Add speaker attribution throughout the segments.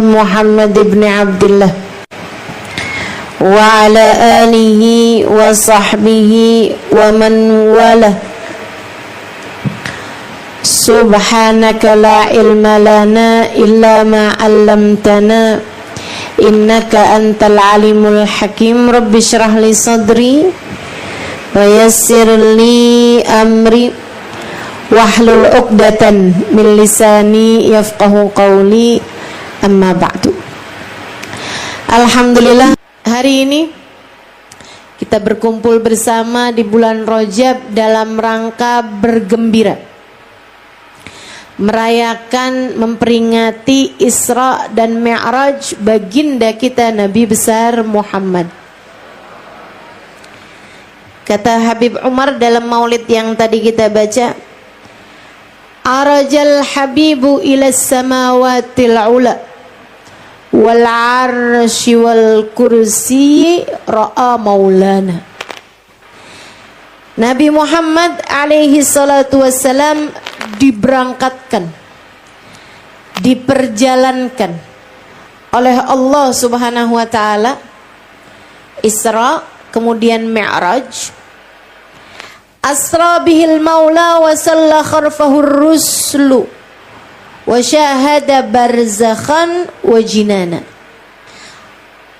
Speaker 1: Muhammad ibn Abdullah wa ala alihi wa sahbihi wa man wala. Subhanaka la ilma lana illa ma 'allamtana innaka antal alimul hakim. Rabbi shrah li sadri wa yassir li amri wahlul 'uqdatan min lisani yafqahu qawli. Amma ba'du. Alhamdulillah, hari ini kita berkumpul bersama di bulan Rajab dalam rangka bergembira, merayakan, memperingati Isra dan Mi'raj baginda kita Nabi besar Muhammad. Kata Habib Umar dalam maulid yang tadi kita baca, arajal habibu ila samawatil ula wal arsy wal kursi ra'a maulana. Nabi Muhammad alaihi salatu wassalam diberangkatkan, diperjalankan oleh Allah subhanahu wa ta'ala, Isra kemudian Mi'raj. Asra bihil maula wa salla kharfahur ruslu wa syahada barzakhan wa jinana.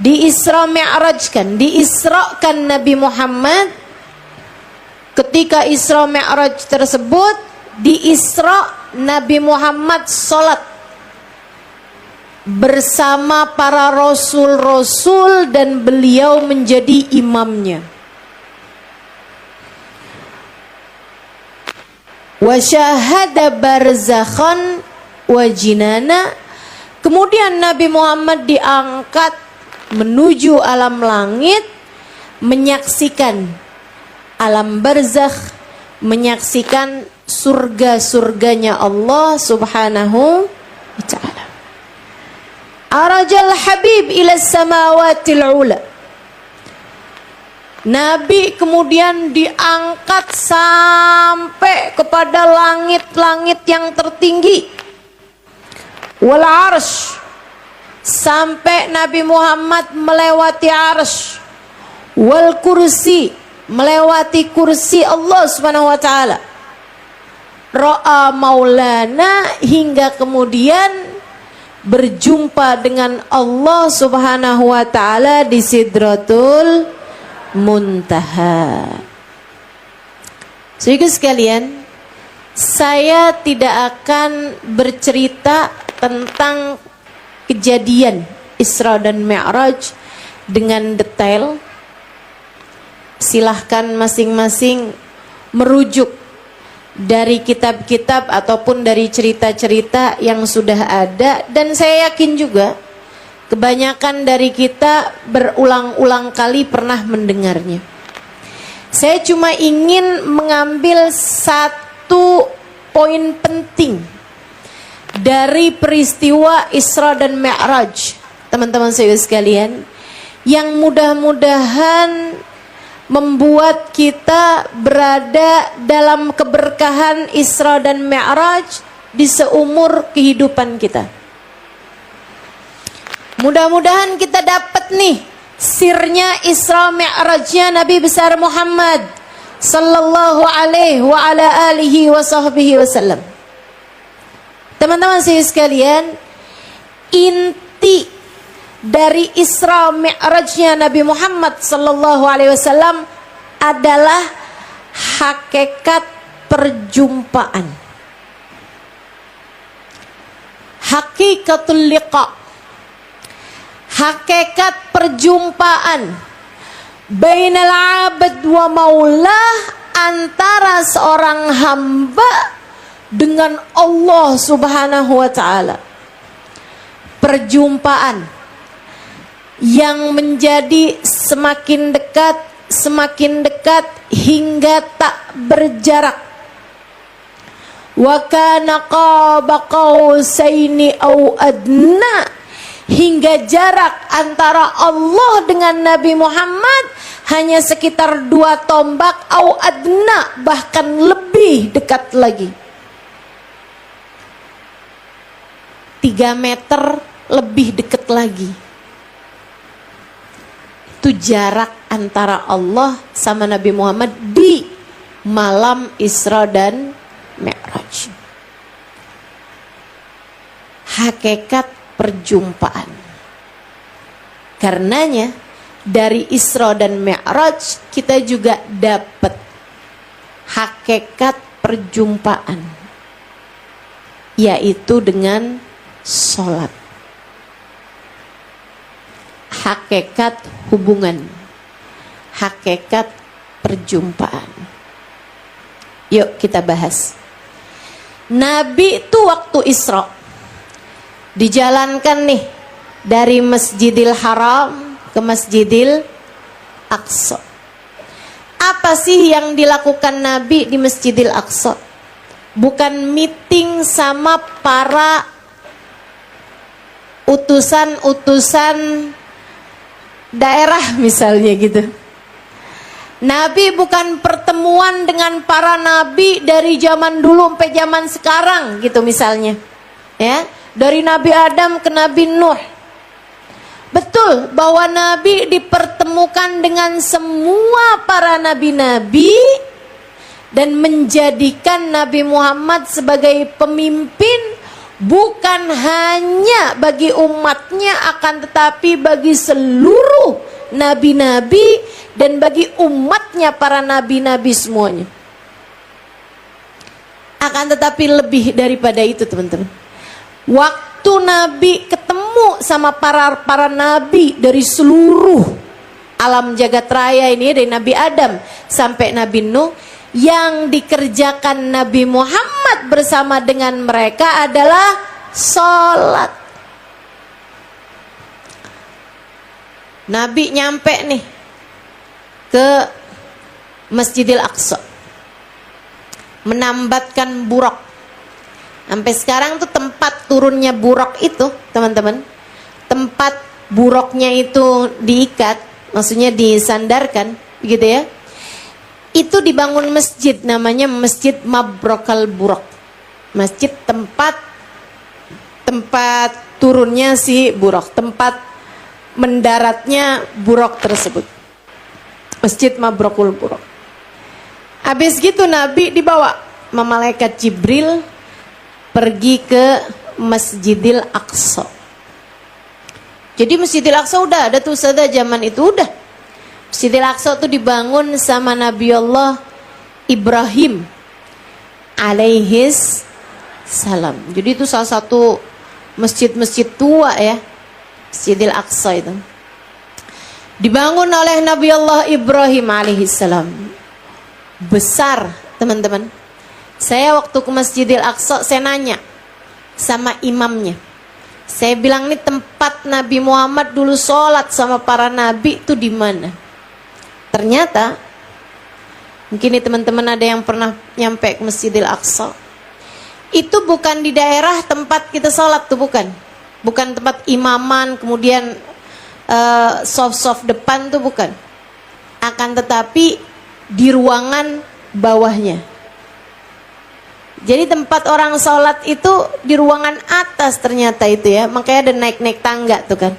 Speaker 1: Diisrakan Nabi Muhammad. Ketika Isra Mi'raj tersebut, di Isra Nabi Muhammad sholat bersama para rasul-rasul dan beliau menjadi imamnya. Wa syahada barzakhan wa jinana. Kemudian Nabi Muhammad diangkat menuju alam langit, menyaksikan alam barzakh, menyaksikan surga-surganya Allah subhanahu wa ta'ala. Arajal habib ila samawatil ula. Nabi kemudian diangkat sampai kepada langit-langit yang tertinggi. Wal arsy, sampai Nabi Muhammad melewati arsy. Wal kursi, melewati kursi Allah subhanahu wa ta'ala. Ra'a maulana, hingga kemudian berjumpa dengan Allah subhanahu wa ta'ala di Sidratul Muntaha. Saudara sekalian, saya tidak akan bercerita tentang kejadian Isra dan Mi'raj dengan detail. Silahkan masing-masing merujuk dari kitab-kitab ataupun dari cerita-cerita yang sudah ada. Dan saya yakin juga kebanyakan dari kita berulang-ulang kali pernah mendengarnya. Saya cuma ingin mengambil satu poin penting dari peristiwa Isra dan Mi'raj, teman-teman saya sekalian, yang mudah-mudahan membuat kita berada dalam keberkahan Isra dan Mi'raj di seumur kehidupan kita. Mudah-mudahan kita dapat nih sirnya Isra Mi'rajnya Nabi besar Muhammad sallallahu alaihi wa ala alihi wa sahbihi wasallam. Teman-teman saya sekalian, inti dari Isra Mi'rajnya Nabi Muhammad sallallahu alaihi wasallam adalah hakikat perjumpaan. Hakikatul liqa, hakikat perjumpaan bainal abad wa maulah, antara seorang hamba dengan Allah subhanahu wa ta'ala. Perjumpaan yang menjadi semakin dekat hingga tak berjarak. Wa kana qaba qausaini au adna, hingga jarak antara Allah dengan Nabi Muhammad hanya sekitar 2 tombak, au adna, bahkan lebih dekat lagi. 3 meter lebih dekat lagi. Itu jarak antara Allah sama Nabi Muhammad di malam Isra dan Mi'raj. Hakikat perjumpaan. Karenanya dari Isra dan Mi'raj kita juga dapat hakikat perjumpaan, yaitu dengan sholat. Hakikat hubungan, hakikat perjumpaan. Yuk kita bahas. Nabi itu waktu Isra dijalankan nih dari Masjidil Haram ke Masjidil Aqsa. Apa sih yang dilakukan Nabi di Masjidil Aqsa? Bukan meeting sama para utusan-utusan daerah misalnya gitu. Nabi bukan pertemuan dengan para nabi dari zaman dulu sampai zaman sekarang gitu misalnya. Ya, dari Nabi Adam ke Nabi Nuh. Betul bahwa Nabi dipertemukan dengan semua para nabi-nabi dan menjadikan Nabi Muhammad sebagai pemimpin bukan hanya bagi umatnya, akan tetapi bagi seluruh nabi-nabi dan bagi umatnya para nabi-nabi semuanya. Akan tetapi lebih daripada itu teman-teman. Waktu Nabi ketemu sama para nabi dari seluruh alam jagat raya ini, dari Nabi Adam sampai Nabi Nuh, yang dikerjakan Nabi Muhammad bersama dengan mereka adalah sholat. Nabi nyampe nih ke Masjidil Aqsa, menambatkan buraq. Sampai sekarang tuh tempat turunnya buraq itu teman-teman, tempat buraqnya itu diikat, maksudnya disandarkan begitu ya, itu dibangun masjid namanya Masjid Mabrokal Buraq. Masjid tempat turunnya si buraq, tempat mendaratnya buraq tersebut. Masjid Mabrokul Buraq. Habis gitu Nabi dibawa sama malaikat Jibril pergi ke Masjidil Aqsa. Jadi Masjidil Aqsa udah ada tuh sada zaman itu udah. Masjidil Aqsa itu dibangun sama Nabi Allah Ibrahim alaihis salam. Jadi itu salah satu masjid-masjid tua ya, Masjidil Aqsa itu. Dibangun oleh Nabi Allah Ibrahim alaihis salam. Besar teman-teman. Saya waktu ke Masjidil Aqsa saya nanya sama imamnya. Saya bilang nih tempat Nabi Muhammad dulu sholat sama para nabi itu di mana? Ternyata mungkin nih teman-teman ada yang pernah nyampe ke Masjidil Aqsa. Itu bukan di daerah tempat kita sholat tuh, bukan. Bukan tempat imaman kemudian soft depan tuh, bukan. Akan tetapi di ruangan bawahnya. Jadi tempat orang sholat itu di ruangan atas ternyata itu ya. Makanya ada naik-naik tangga tuh kan,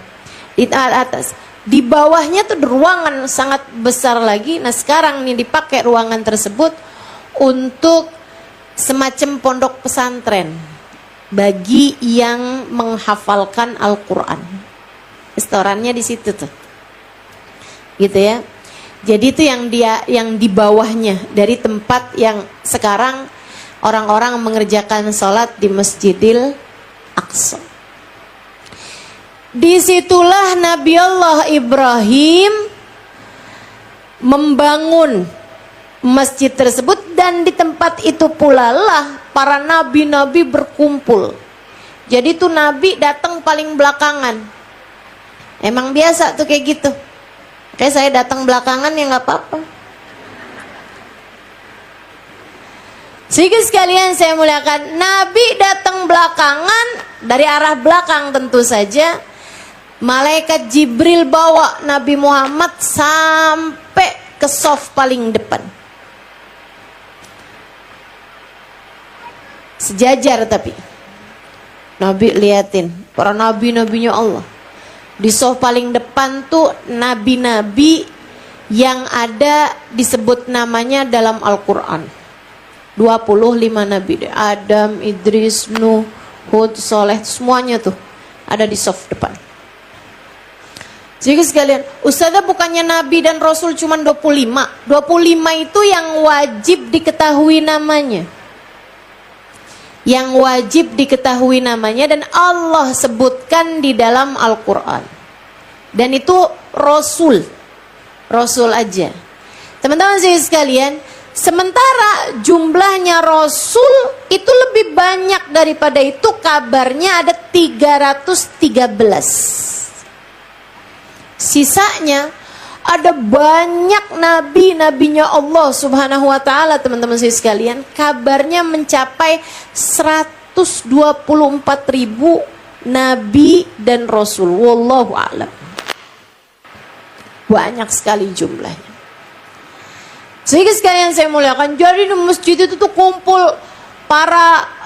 Speaker 1: di atas. Di bawahnya tuh ruangan sangat besar lagi. Nah sekarang nih dipakai ruangan tersebut untuk semacam pondok pesantren bagi yang menghafalkan Al-Quran. Restorannya di situ tuh, gitu ya. Jadi itu yang di bawahnya dari tempat yang sekarang orang-orang mengerjakan sholat di Masjidil Aqsa. Disitulah Nabi Allah Ibrahim membangun masjid tersebut, dan di tempat itu pula lah para nabi-nabi berkumpul. Jadi tuh Nabi datang paling belakangan. Emang biasa tuh kayak gitu. Kayak saya datang belakangan ya nggak apa-apa. Sehingga sekalian saya muliakan, Nabi datang belakangan, dari arah belakang tentu saja. Malaikat Jibril bawa Nabi Muhammad sampai ke saf paling depan. Sejajar tapi. Nabi liatin para nabi-nabinya Allah. Di soft paling depan tuh nabi-nabi yang ada disebut namanya dalam Al-Quran. 25 nabi deh. Adam, Idris, Nuh, Hud, Soleh, semuanya tuh ada di soft depan. Jadi sekalian, Ustazah bukannya nabi dan rasul cuma 25. 25 itu yang wajib diketahui namanya. Yang wajib diketahui namanya dan Allah sebutkan di dalam Al-Quran. Dan itu Rasul. Rasul aja. Teman-teman sekalian, sementara jumlahnya Rasul itu lebih banyak daripada itu, kabarnya ada 313. Sisanya ada banyak nabi-nabinya Allah subhanahu wa ta'ala, teman-teman sekalian. Kabarnya mencapai 124.000 nabi dan rasul. Wallahu a'lam. Banyak sekali jumlahnya. Sehingga sekalian saya muliakan, jadi di masjid itu tuh kumpul para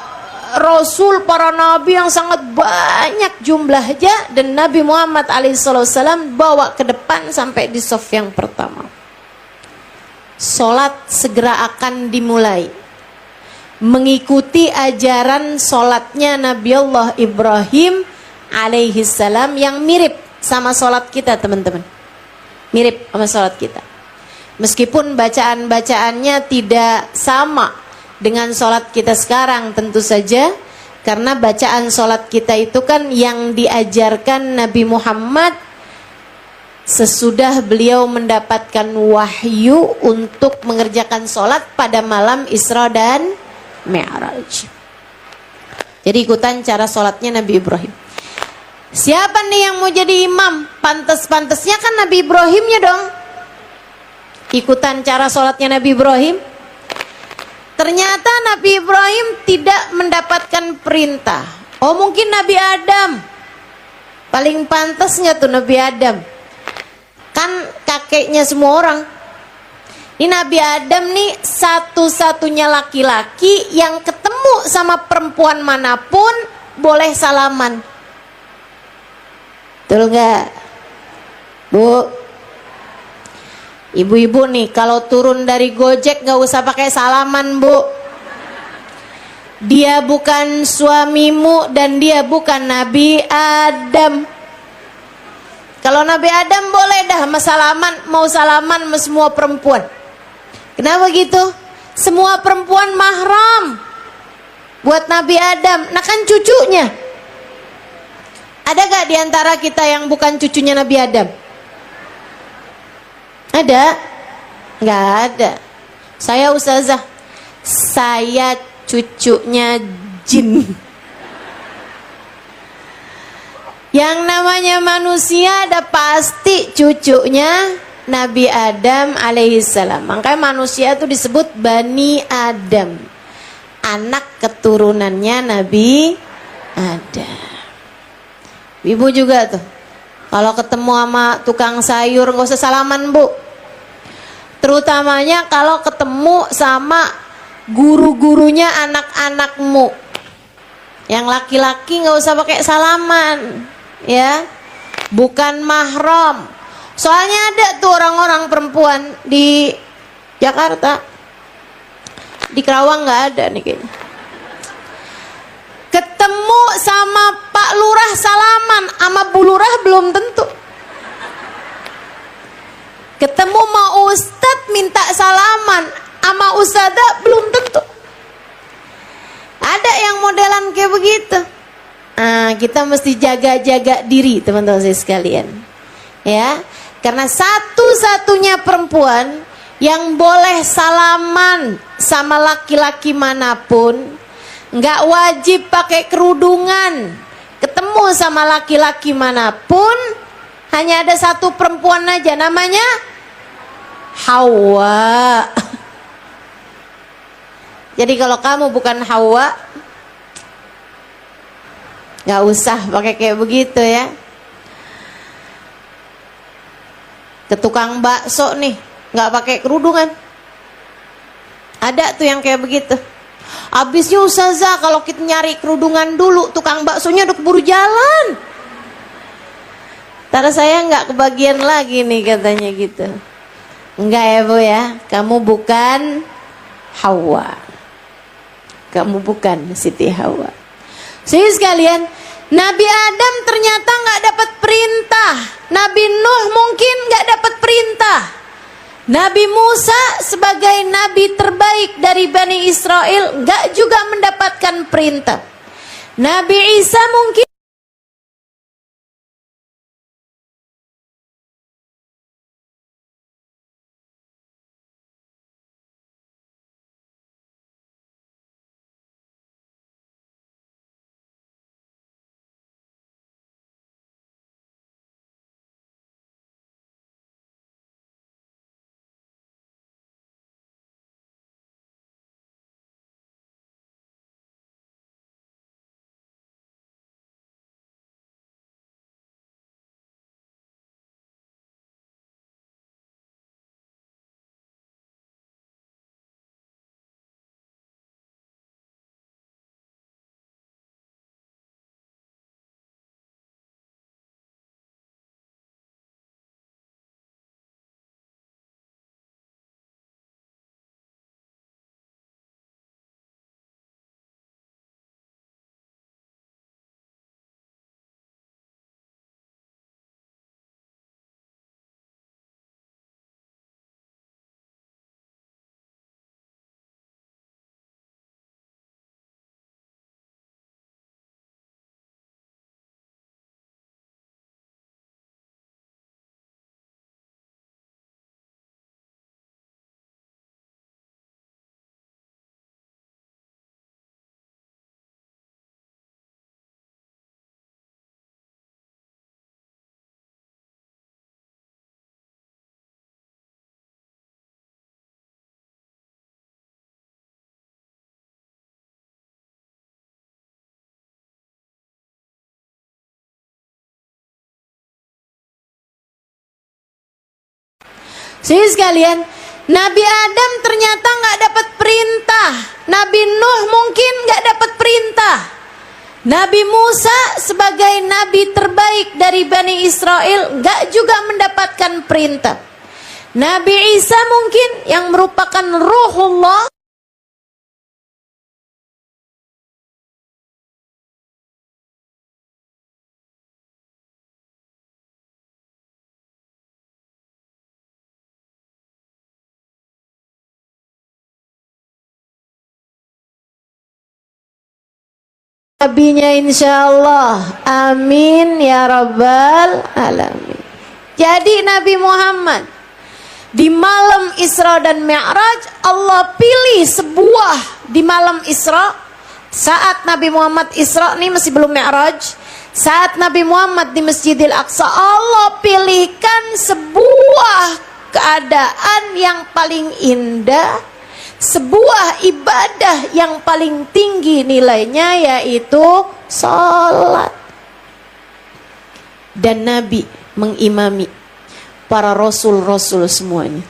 Speaker 1: Rasul, para Nabi yang sangat banyak jumlahnya. Dan Nabi Muhammad alaihissalam bawa ke depan sampai di saf yang pertama. Solat segera akan dimulai, mengikuti ajaran solatnya Nabi Allah Ibrahim alaihissalam yang mirip sama solat kita, teman-teman. Mirip sama solat kita. Meskipun bacaan-bacaannya tidak sama dengan sholat kita sekarang, tentu saja, karena bacaan sholat kita itu kan yang diajarkan Nabi Muhammad sesudah beliau mendapatkan wahyu untuk mengerjakan sholat pada malam Isra dan Mi'raj. Jadi ikutan cara sholatnya Nabi Ibrahim. Siapa nih yang mau jadi imam? Pantes-pantesnya kan Nabi Ibrahimnya dong. Ikutan cara sholatnya Nabi Ibrahim. Ternyata Nabi Ibrahim tidak mendapatkan perintah. Oh, mungkin Nabi Adam. Paling pantasnya tuh Nabi Adam. Kan kakeknya semua orang. Ini Nabi Adam nih satu-satunya laki-laki yang ketemu sama perempuan manapun boleh salaman. Betul nggak, Bu? Ibu-ibu nih kalau turun dari Gojek gak usah pakai salaman, Bu. Dia bukan suamimu dan dia bukan Nabi Adam. Kalau Nabi Adam boleh dah mau salaman sama semua perempuan. Kenapa gitu? Semua perempuan mahram buat Nabi Adam. Nah kan cucunya. Ada gak diantara kita yang bukan cucunya Nabi Adam? Ada? Nggak ada. Saya ustazah, saya cucunya jin. Yang namanya manusia ada pasti cucunya Nabi Adam alaihissalam. Makanya manusia itu disebut Bani Adam, anak keturunannya Nabi Adam. Ibu juga tuh, kalau ketemu sama tukang sayur nggak usah salaman, Bu. Terutamanya kalau ketemu sama guru-gurunya anak-anakmu. Yang laki-laki nggak usah pakai salaman, ya. Bukan mahram. Soalnya ada tuh orang-orang perempuan di Jakarta. Di Kerawang nggak ada nih kayaknya. Ketemu sama Pak Lurah salaman, sama Bu Lurah belum tentu. Ketemu sama Ustadz minta salaman, sama Ustadzah belum tentu. Ada yang modelan kayak begitu. Nah, kita mesti jaga-jaga diri, teman-teman saya sekalian. Ya, karena satu-satunya perempuan yang boleh salaman sama laki-laki manapun, nggak wajib pakai kerudungan. Ketemu sama laki-laki manapun, hanya ada satu perempuan aja, namanya Hawa. Jadi kalau kamu bukan Hawa, nggak usah pakai kayak begitu ya. Ke tukang bakso nih, nggak pakai kerudungan. Ada tuh yang kayak begitu. Habisnya ustazah kalau kita nyari kerudungan dulu, tukang baksonya udah keburu jalan. Ntar saya nggak kebagian lagi nih katanya gitu. Enggak ya Bu ya, kamu bukan Hawa. Kamu bukan Siti Hawa. Jadi sekalian, Nabi Adam ternyata nggak dapat perintah. Nabi Nuh mungkin nggak dapat perintah. Nabi Musa sebagai nabi terbaik dari Bani Israel nggak juga mendapatkan perintah. Nabi Isa mungkin Jadi sekalian, Nabi Adam ternyata nggak dapat perintah. Nabi Nuh mungkin nggak dapat perintah. Nabi Musa sebagai nabi terbaik dari Bani Israel nggak juga mendapatkan perintah. Nabi Isa mungkin yang merupakan Ruhullah nabinya insyaallah. Amin ya rabbal alamin. Jadi Nabi Muhammad di malam Isra dan Mi'raj, Allah pilih sebuah di malam Isra. Saat Nabi Muhammad Isra nih masih belum Mi'raj. Saat Nabi Muhammad di Masjidil Aqsa, Allah pilihkan sebuah keadaan yang paling indah, sebuah ibadah yang paling tinggi nilainya, yaitu salat. Dan Nabi mengimami para rasul-rasul semuanya.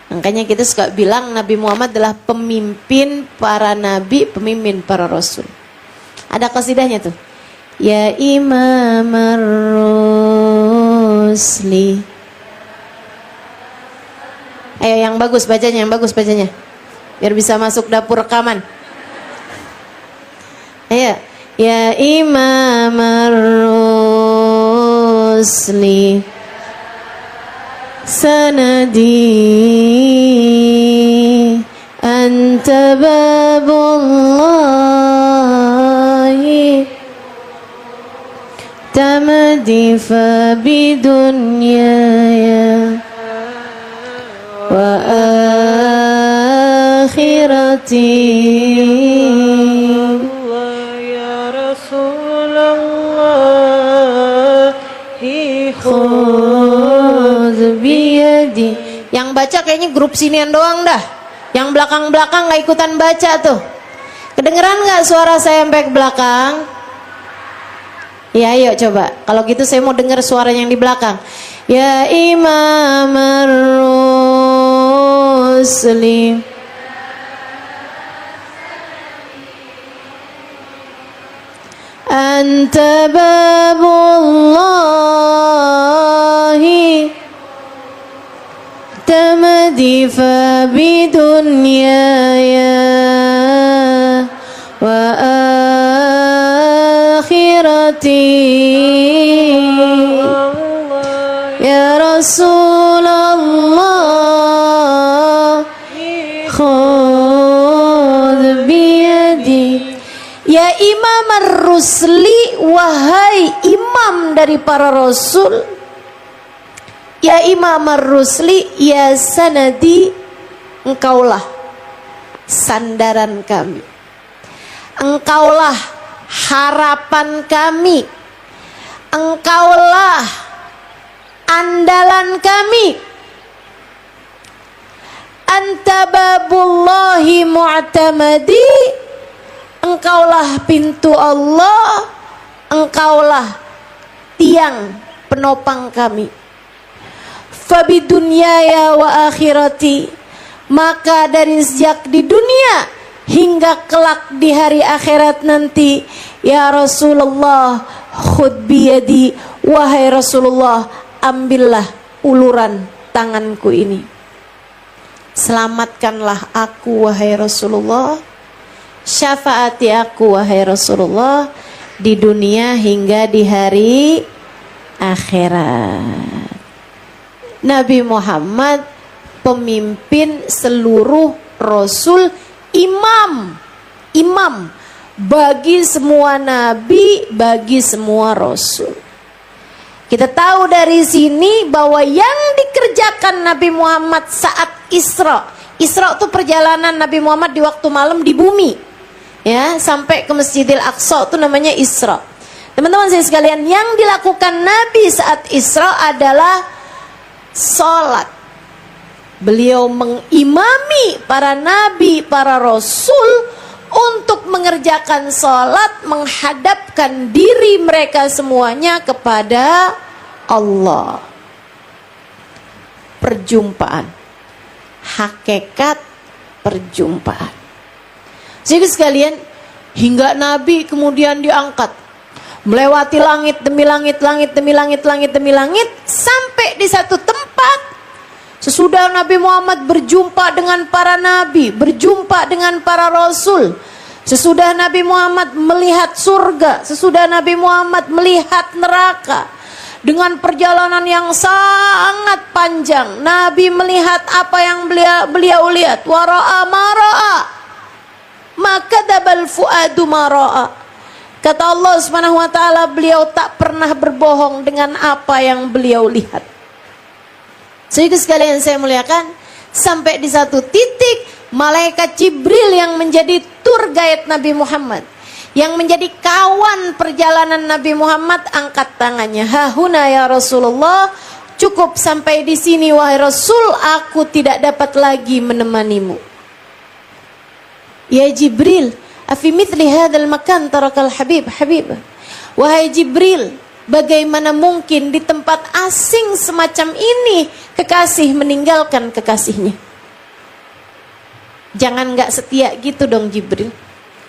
Speaker 1: Makanya kita suka bilang Nabi Muhammad adalah pemimpin para nabi, pemimpin para rasul. Ada qasidahnya tuh. Ya Imam ar-Rusli. Ayo yang bagus bacanya, yang bagus bacanya. Biar bisa masuk dapur rekaman. Ayo. Ya Imam ar-Rusli sanadi anta babullahi tamadi fa bidunyaya wa akhirati ya Rasulullah khudh biyadi. Yang baca kayaknya grup sinian doang dah. Yang belakang-belakang gak ikutan baca tuh. Kedengeran gak suara saya sampai ke belakang? Ya ayo coba. Kalau gitu saya mau dengar suara yang di belakang. Ya Imam ar-Rusli anta babullahi tamadi fa bidunyaya wa akhirati ya Rasulullah khudh biyadi. Ya Imam Ar-Rusli, wahai imam dari para rasul, ya Imam Ar-Rusli, ya sanadi, engkaulah sandaran kami, engkaulah harapan kami, engkaulah andalan kami. Anta babullahi mu'tamadi, engkaulah pintu Allah, engkaulah tiang penopang kami. Fabidunyaya wa akhirati, maka dari sejak di dunia hingga kelak di hari akhirat nanti, ya Rasulullah khudh biyadi, wahai Rasulullah ambillah uluran tanganku ini, selamatkanlah aku wahai Rasulullah, syafaati aku wahai Rasulullah di dunia hingga di hari akhirat. Nabi Muhammad pemimpin seluruh rasul, imam bagi semua nabi, bagi semua rasul. Kita tahu dari sini bahwa yang dikerjakan Nabi Muhammad saat Isra itu perjalanan Nabi Muhammad di waktu malam di bumi, ya, sampai ke Masjidil Aqsa, itu namanya Isra. Teman-teman saya sekalian, yang dilakukan Nabi saat Isra adalah sholat. Beliau mengimami para nabi, para rasul untuk mengerjakan sholat, menghadapkan diri mereka semuanya kepada Allah. Perjumpaan, hakikat perjumpaan. Jadi sekalian, hingga Nabi kemudian diangkat, melewati langit demi langit, langit demi langit, langit demi langit, sampai di satu tempat. Sesudah Nabi Muhammad berjumpa dengan para nabi, berjumpa dengan para rasul, sesudah Nabi Muhammad melihat surga, sesudah Nabi Muhammad melihat neraka, dengan perjalanan yang sangat panjang, Nabi melihat apa yang beliau lihat. Wara'a mara'a, maka dabal fuadu mara'a. Kata Allah Subhanahu wa taala, beliau tak pernah berbohong dengan apa yang beliau lihat. Sehingga sekalian saya muliakan, sampai di satu titik malaikat Jibril yang menjadi tour guide Nabi Muhammad, yang menjadi kawan perjalanan Nabi Muhammad, angkat tangannya, hahuna ya Rasulullah, cukup sampai di sini wahai Rasul, aku tidak dapat lagi menemanimu. Ya Jibril, afi mithli hadzal makan tarakal habib. Wahai Jibril, bagaimana mungkin di tempat asing semacam ini kekasih meninggalkan kekasihnya? Jangan gak setia gitu dong Jibril.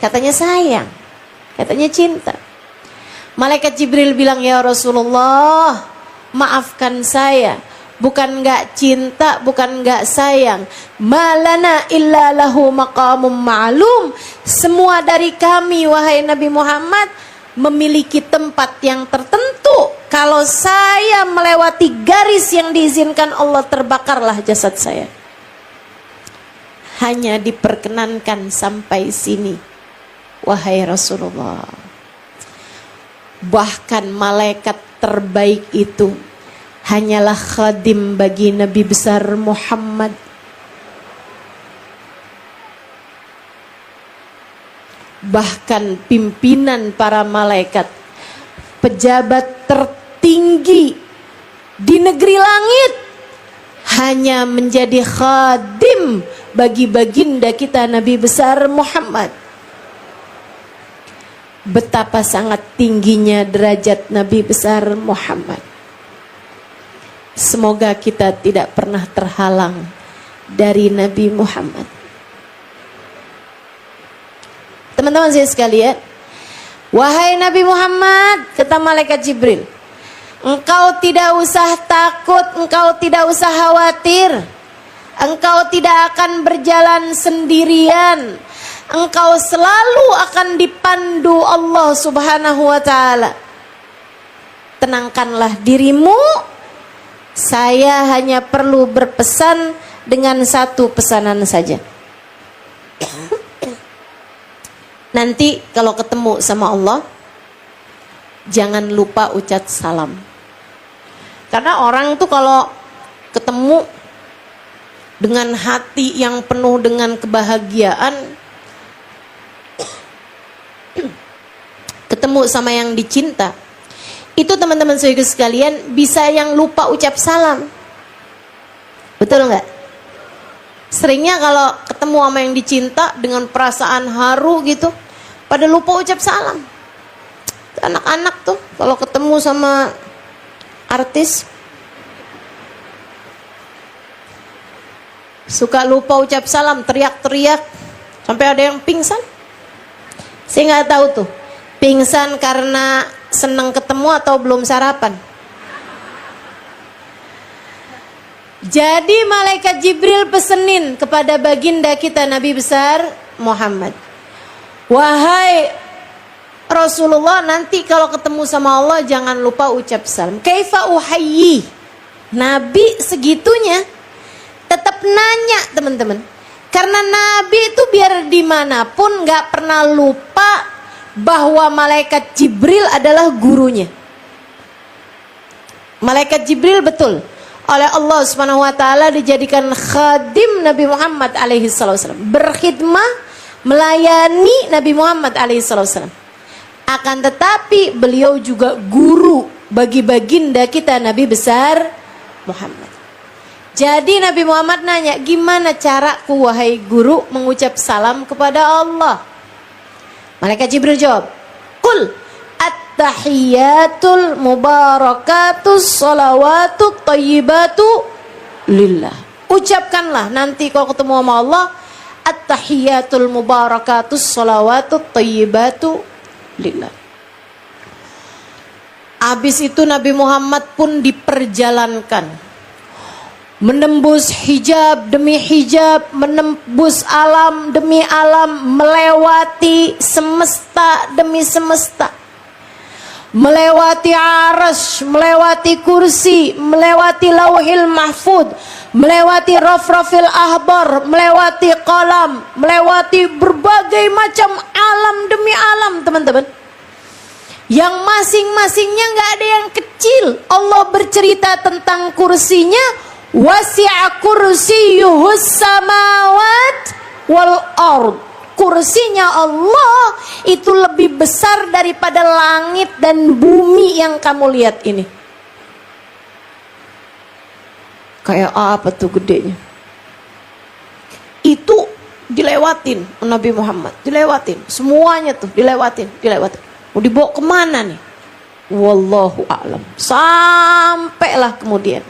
Speaker 1: Katanya sayang, katanya cinta. Malaikat Jibril bilang, ya Rasulullah, maafkan saya, bukan gak cinta, bukan gak sayang. Malana illa lahu maqamum ma'lum. Semua dari kami wahai Nabi Muhammad memiliki tempat yang tertentu. Kalau saya melewati garis yang diizinkan Allah, terbakarlah jasad saya. Hanya diperkenankan sampai sini wahai Rasulullah. Bahkan malaikat terbaik itu hanyalah khadim bagi Nabi besar Muhammad. Bahkan pimpinan para malaikat, pejabat tertinggi di negeri langit, hanya menjadi khadim bagi baginda kita Nabi besar Muhammad. Betapa sangat tingginya derajat Nabi besar Muhammad. Semoga kita tidak pernah terhalang dari Nabi Muhammad. Teman-teman saya sekalian, Wahai Nabi Muhammad, kata malaikat Jibril, engkau tidak usah takut, engkau tidak usah khawatir. Engkau tidak akan berjalan sendirian. Engkau selalu akan dipandu Allah Subhanahu wa ta'ala. Tenangkanlah dirimu. Saya hanya perlu berpesan dengan satu pesanan saja. Nanti kalau ketemu sama Allah, jangan lupa ucap salam. Karena orang tuh kalau ketemu dengan hati yang penuh dengan kebahagiaan, ketemu sama yang dicinta, itu teman-teman saudara sekalian bisa yang lupa ucap salam. Betul nggak? Seringnya kalau ketemu sama yang dicinta dengan perasaan haru gitu, pada lupa ucap salam. Anak-anak tuh kalau ketemu sama artis suka lupa ucap salam, teriak-teriak sampai ada yang pingsan. Saya nggak tahu tuh, pingsan karena senang ketemu atau belum sarapan. Jadi malaikat Jibril pesenin kepada baginda kita Nabi besar Muhammad, wahai Rasulullah, nanti kalau ketemu sama Allah jangan lupa ucap salam. Kaifa uhayyi? Nabi segitunya tetap nanya teman-teman. Karena Nabi itu biar dimanapun gak pernah lupa bahwa malaikat Jibril adalah gurunya. Malaikat Jibril betul oleh Allah Subhanahu wa taala dijadikan khadim Nabi Muhammad alaihi wasallam, berkhidmah melayani Nabi Muhammad alaihi wasallam. Akan tetapi beliau juga guru bagi baginda kita Nabi besar Muhammad. Jadi Nabi Muhammad nanya, gimana caraku wahai guru mengucap salam kepada Allah? Malaikat Jibril jawab, Qul at-tahiyatul mubarakatus salawatut tayyibatu lillah. Ucapkanlah nanti kalau ketemu sama Allah, at-tahiyatul mubarakatus salawatut tayyibatu lillah. Habis itu Nabi Muhammad pun diperjalankan, menembus hijab demi hijab, menembus alam demi alam, melewati semesta demi semesta, melewati arasy, melewati kursi, melewati lauhil mahfud, melewati rafrafil ahbar, melewati qalam, melewati berbagai macam alam demi alam teman-teman, yang masing-masingnya gak ada yang kecil. Allah bercerita tentang kursinya, wasi'a kursiyuhus samawat wal ard. Kursinya Allah itu lebih besar daripada langit dan bumi yang kamu lihat ini. Kayak apa tuh gedenya? Itu dilewatin Nabi Muhammad, dilewatin semuanya tuh, dilewatin. Mau dibawa kemana nih? Wallahu a'lam. Sampailah kemudian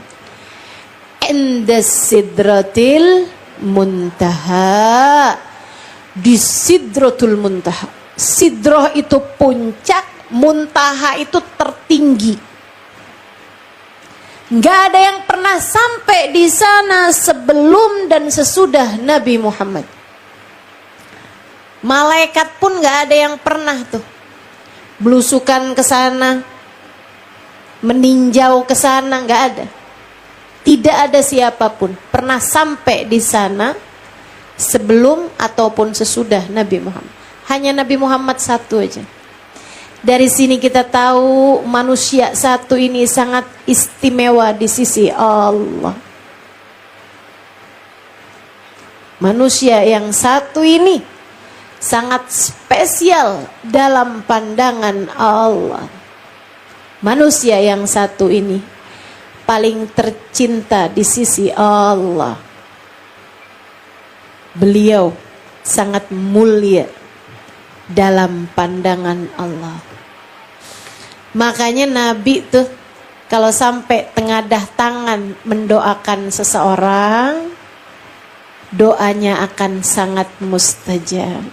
Speaker 1: inda sidratil muntaha, di sidratul muntaha. Sidrah itu puncak, muntaha itu tertinggi. Gak ada yang pernah sampai di sana sebelum dan sesudah Nabi Muhammad. Malaikat pun gak ada yang pernah tuh belusukan ke sana, meninjau ke sana, gak ada. Tidak ada siapapun pernah sampai di sana sebelum ataupun sesudah Nabi Muhammad. Hanya Nabi Muhammad satu aja. Dari sini kita tahu manusia satu ini sangat istimewa di sisi Allah. Manusia yang satu ini sangat spesial dalam pandangan Allah. Manusia yang satu ini paling tercinta di sisi Allah. Beliau sangat mulia dalam pandangan Allah. Makanya Nabi tuh kalau sampai tengadah tangan mendoakan seseorang, doanya akan sangat mustajab.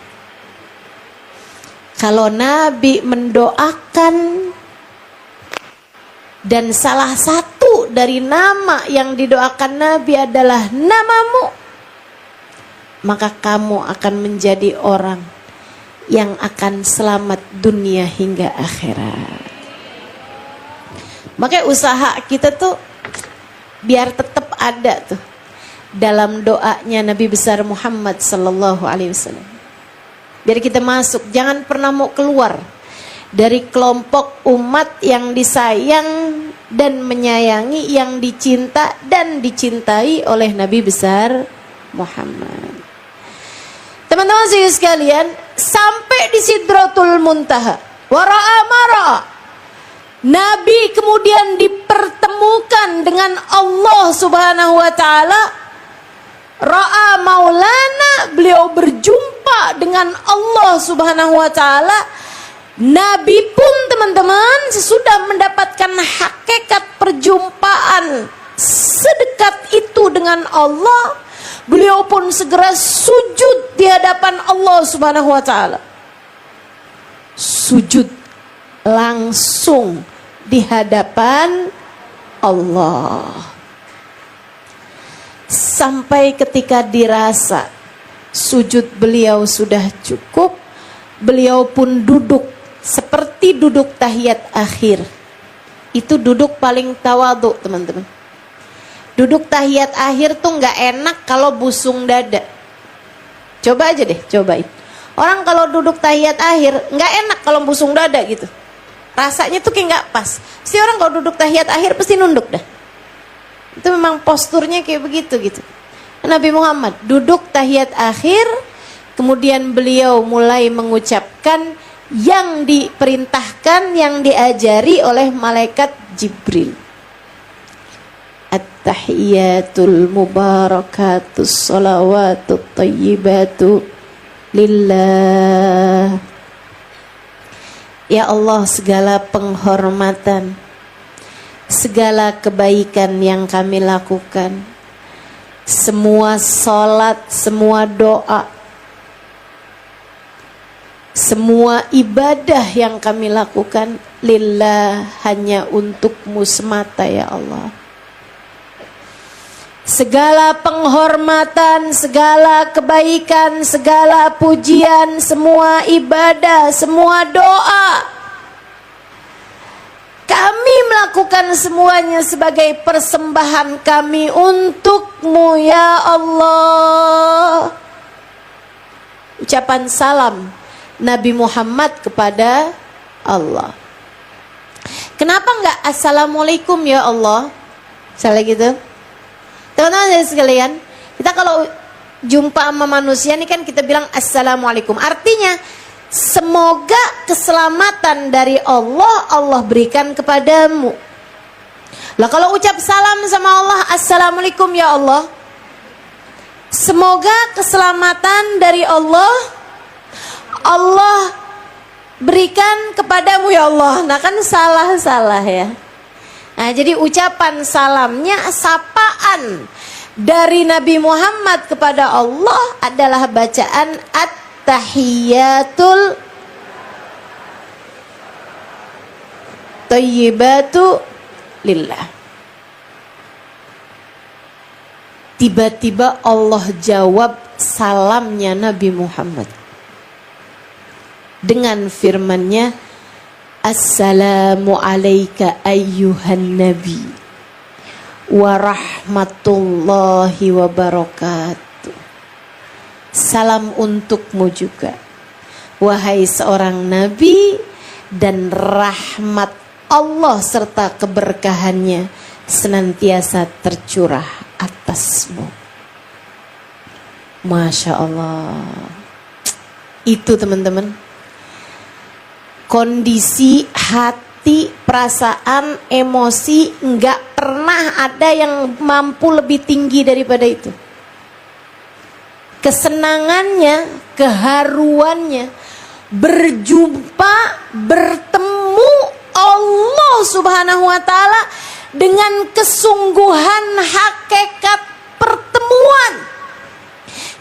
Speaker 1: Kalau Nabi mendoakan dan salah satu dari nama yang didoakan Nabi adalah namamu, maka kamu akan menjadi orang yang akan selamat dunia hingga akhirat. Makanya usaha kita tuh biar tetap ada tuh dalam doanya Nabi besar Muhammad sallallahu alaihi wasallam. Biar kita masuk, jangan pernah mau keluar dari kelompok umat yang disayang dan menyayangi, yang dicinta dan dicintai oleh Nabi besar Muhammad. Teman-teman sekalian, sampai di Sidratul Muntaha, wara'a mara'a, Nabi kemudian dipertemukan dengan Allah Subhanahu wa taala. Ra'a Maulana, beliau berjumpa dengan Allah Subhanahu wa taala. Nabi pun teman-teman sesudah mendapatkan hakikat perjumpaan sedekat itu dengan Allah, beliau pun segera sujud di hadapan Allah Subhanahu wa taala. Sujud langsung di hadapan Allah. Sampai ketika dirasa sujud beliau sudah cukup, beliau pun duduk seperti duduk tahiyat akhir. Itu duduk paling tawadhu, teman-teman. Duduk tahiyat akhir tuh nggak enak kalau busung dada. Coba aja deh, cobain. Orang kalau duduk tahiyat akhir nggak enak kalau busung dada gitu. Rasanya tuh kayak nggak pas. Pasti orang kalau duduk tahiyat akhir pasti nunduk dah. Itu memang posturnya kayak begitu gitu. Nabi Muhammad duduk tahiyat akhir, kemudian beliau mulai mengucapkan yang diperintahkan, yang diajari oleh malaikat Jibril. At-tahiyatul mubarakatus salawatut tayyibatu lillah. Ya Allah, segala penghormatan, segala kebaikan yang kami lakukan, semua salat, semua doa, semua ibadah yang kami lakukan lillah, hanya untukmu semata ya Allah. Segala penghormatan, segala kebaikan, segala pujian, semua ibadah, semua doa, kami melakukan semuanya sebagai persembahan kami untukmu ya Allah. Ucapan salam Nabi Muhammad kepada Allah. Kenapa enggak assalamualaikum ya Allah? Misalnya gitu. Teman-teman sekalian, kita kalau jumpa sama manusia ini kan kita bilang assalamualaikum. Artinya semoga keselamatan dari Allah, Allah berikan kepadamu. Lah kalau ucap salam sama Allah, assalamualaikum ya Allah, semoga keselamatan dari Allah, Allah berikan kepadamu ya Allah. Nah kan salah-salah ya. Nah jadi ucapan salamnya, sapaan dari Nabi Muhammad kepada Allah adalah bacaan at-tahiyatul tayyibatu lillah. Tiba-tiba Allah jawab salamnya Nabi Muhammad dengan firman-Nya, Assalamu alayka ayyuhan nabi wa rahmatullahi wa barakatuh. Salam untukmu juga, wahai seorang nabi, dan rahmat Allah serta keberkahannya senantiasa tercurah atasmu. Masya Allah. Itu teman-teman, kondisi hati, perasaan, emosi, nggak pernah ada yang mampu lebih tinggi daripada itu. Kesenangannya, keharuannya, berjumpa, bertemu Allah Subhanahu wa taala dengan kesungguhan hakikat pertemuan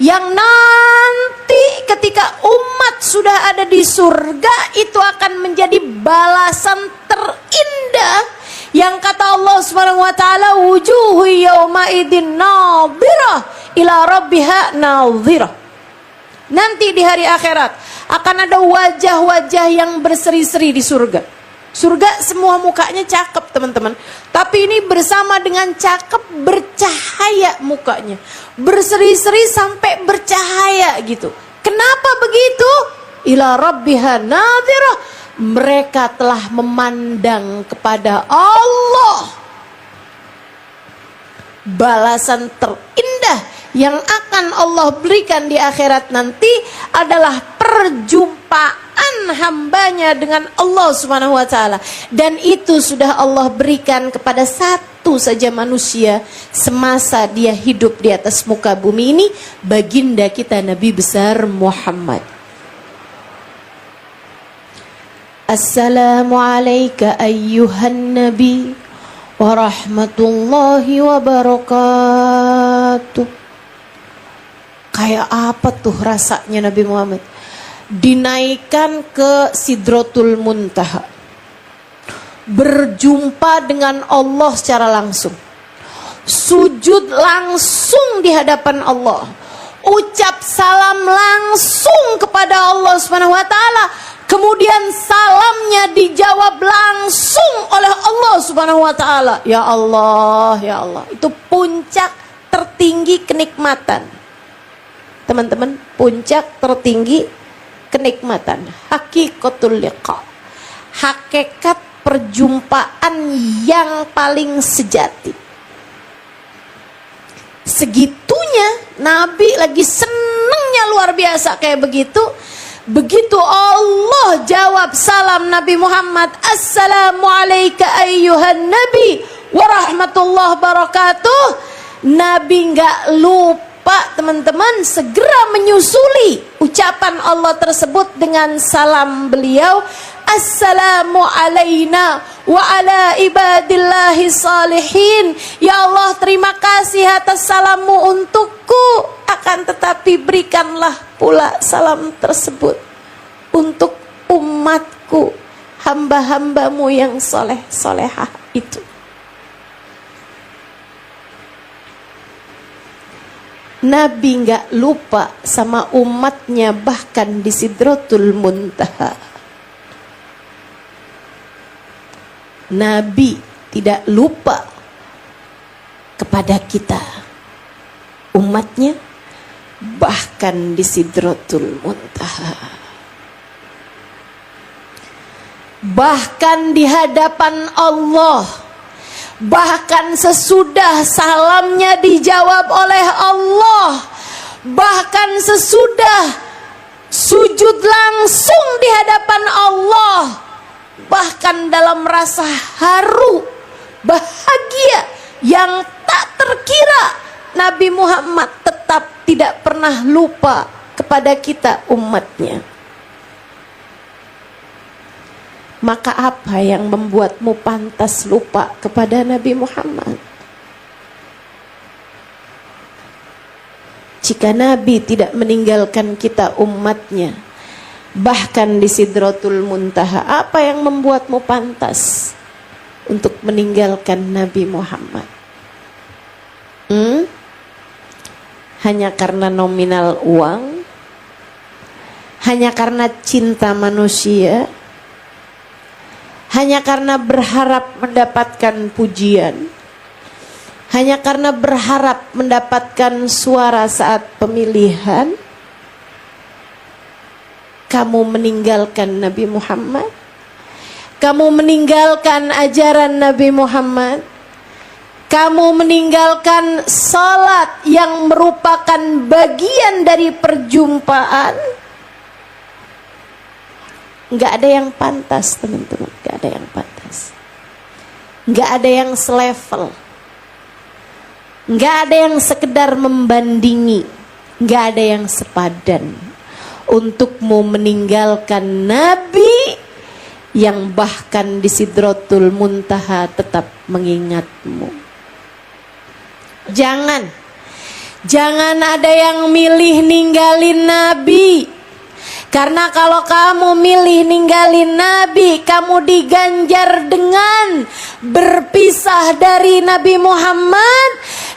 Speaker 1: yang nanti ketika umat sudah ada di surga itu akan menjadi balasan terindah yang kata Allah Subhanahu wa taala, wujuhu yauma idzin nadhirah ila rabbiha nadhirah. Nanti di hari akhirat akan ada wajah-wajah yang berseri-seri di surga. Surga semua mukanya cakep teman-teman, tapi ini bersama dengan cakep bercahaya mukanya, berseri-seri sampai bercahaya gitu. Kenapa begitu? Ila rabbiha nadhirah, mereka telah memandang kepada Allah. Balasan terindah yang akan Allah berikan di akhirat nanti adalah perjumpaan hambanya dengan Allah Subhanahu wa taala, dan itu sudah Allah berikan kepada satu saja manusia semasa dia hidup di atas muka bumi ini, baginda kita Nabi besar Muhammad. Assalamu alayka ayyuhan nabi wa rahmatullahi wa barakatuh. Kayak apa tuh rasanya Nabi Muhammad? Dinaikkan ke Sidratul Muntaha, berjumpa dengan Allah secara langsung, sujud langsung di hadapan Allah, ucap salam langsung kepada Allah Subhanahu wa taala, kemudian salamnya dijawab langsung oleh Allah Subhanahu wa taala. Ya Allah, ya Allah, itu puncak tertinggi kenikmatan. Teman-teman, puncak tertinggi kenikmatan, hakikatul liqa, hakikat perjumpaan yang paling sejati. Segitunya Nabi lagi senengnya luar biasa kayak begitu. Begitu Allah jawab salam Nabi Muhammad, assalamu alayka ayyuhan nabi wa rahmatullahi wabarakatuh, Nabi nggak lupa teman-teman, segera menyusuli ucapan Allah tersebut dengan salam beliau, assalamu alayna wa ala ibadillahi salihin. Ya Allah, terima kasih atas salammu untukku, akan tetapi berikanlah pula salam tersebut untuk umatku, hamba-hambamu yang soleh-solehah itu. Nabi nggak lupa sama umatnya bahkan di Sidratul Muntaha. Nabi tidak lupa kepada kita, umatnya, bahkan di Sidratul Muntaha. Bahkan di hadapan Allah, bahkan sesudah salamnya dijawab oleh Allah, bahkan sesudah sujud langsung di hadapan Allah, bahkan dalam rasa haru, bahagia yang tak terkira, Nabi Muhammad tetap tidak pernah lupa kepada kita umatnya. Maka apa yang membuatmu pantas lupa kepada Nabi Muhammad? Jika Nabi tidak meninggalkan kita umatnya, bahkan di Sidratul Muntaha, apa yang membuatmu pantas untuk meninggalkan Nabi Muhammad? Hanya karena nominal uang? Hanya karena cinta manusia? Hanya karena berharap mendapatkan pujian? Hanya karena berharap mendapatkan suara saat pemilihan? Kamu meninggalkan Nabi Muhammad? Kamu meninggalkan ajaran Nabi Muhammad? Kamu meninggalkan salat yang merupakan bagian dari perjumpaan? Nggak ada yang pantas teman-teman, nggak ada yang pantas, nggak ada yang selevel, nggak ada yang sekedar membandingi, nggak ada yang sepadan untukmu meninggalkan Nabi yang bahkan di Sidratul Muntaha tetap mengingatmu. Jangan ada yang milih ninggalin Nabi. Karena kalau kamu milih ninggalin Nabi, kamu diganjar dengan berpisah dari Nabi Muhammad,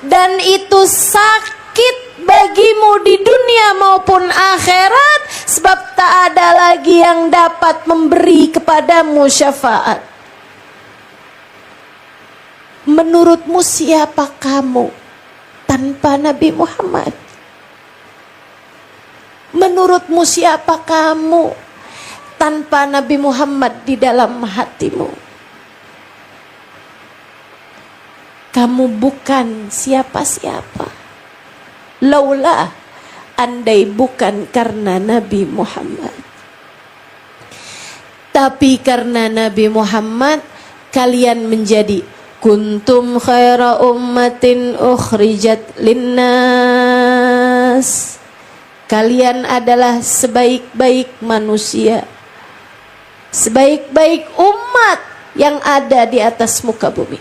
Speaker 1: dan itu sakit bagimu di dunia maupun akhirat, sebab tak ada lagi yang dapat memberi kepadamu syafaat. Menurutmu siapa kamu tanpa Nabi Muhammad? Menurutmu siapa kamu tanpa Nabi Muhammad di dalam hatimu? Kamu bukan siapa-siapa. Laulah, andai bukan karena Nabi Muhammad. Tapi karena Nabi Muhammad, kalian menjadi kuntum khaira ummatin ukhrijat linnas. Kalian adalah sebaik-baik manusia, sebaik-baik umat yang ada di atas muka bumi.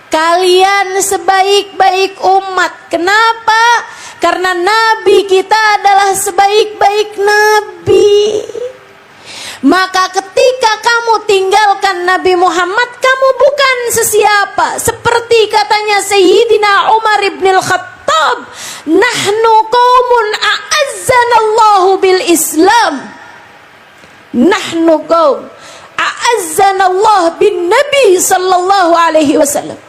Speaker 1: Kalian sebaik-baik umat. Kenapa? Karena Nabi kita adalah sebaik-baik Nabi. Maka ketika kamu tinggalkan Nabi Muhammad, kamu bukan sesiapa. Seperti katanya Sayyidina Umar ibn al-Khattab, nahnu qaumun a'azzanallahu bil Islam. Nahnu qaum a'azzanallahu bin Nabi sallallahu alaihi wasallam.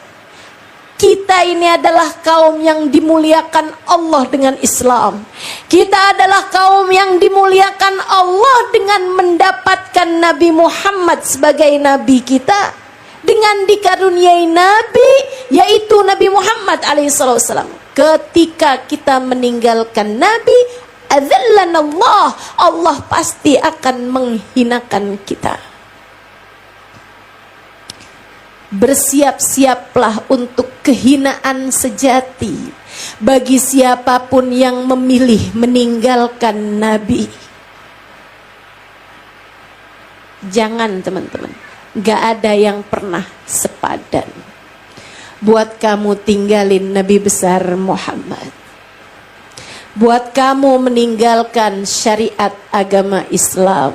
Speaker 1: Kita ini adalah kaum yang dimuliakan Allah dengan Islam. Kita adalah kaum yang dimuliakan Allah dengan mendapatkan Nabi Muhammad sebagai Nabi kita, dengan dikaruniai Nabi, yaitu Nabi Muhammad alaihissalam. Ketika kita meninggalkan Nabi, adzallanallah, Allah pasti akan menghinakan kita. Bersiap-siaplah untuk kehinaan sejati bagi siapapun yang memilih meninggalkan Nabi. Jangan teman-teman, gak ada yang pernah sepadan buat kamu tinggalin Nabi besar Muhammad, buat kamu meninggalkan syariat agama Islam,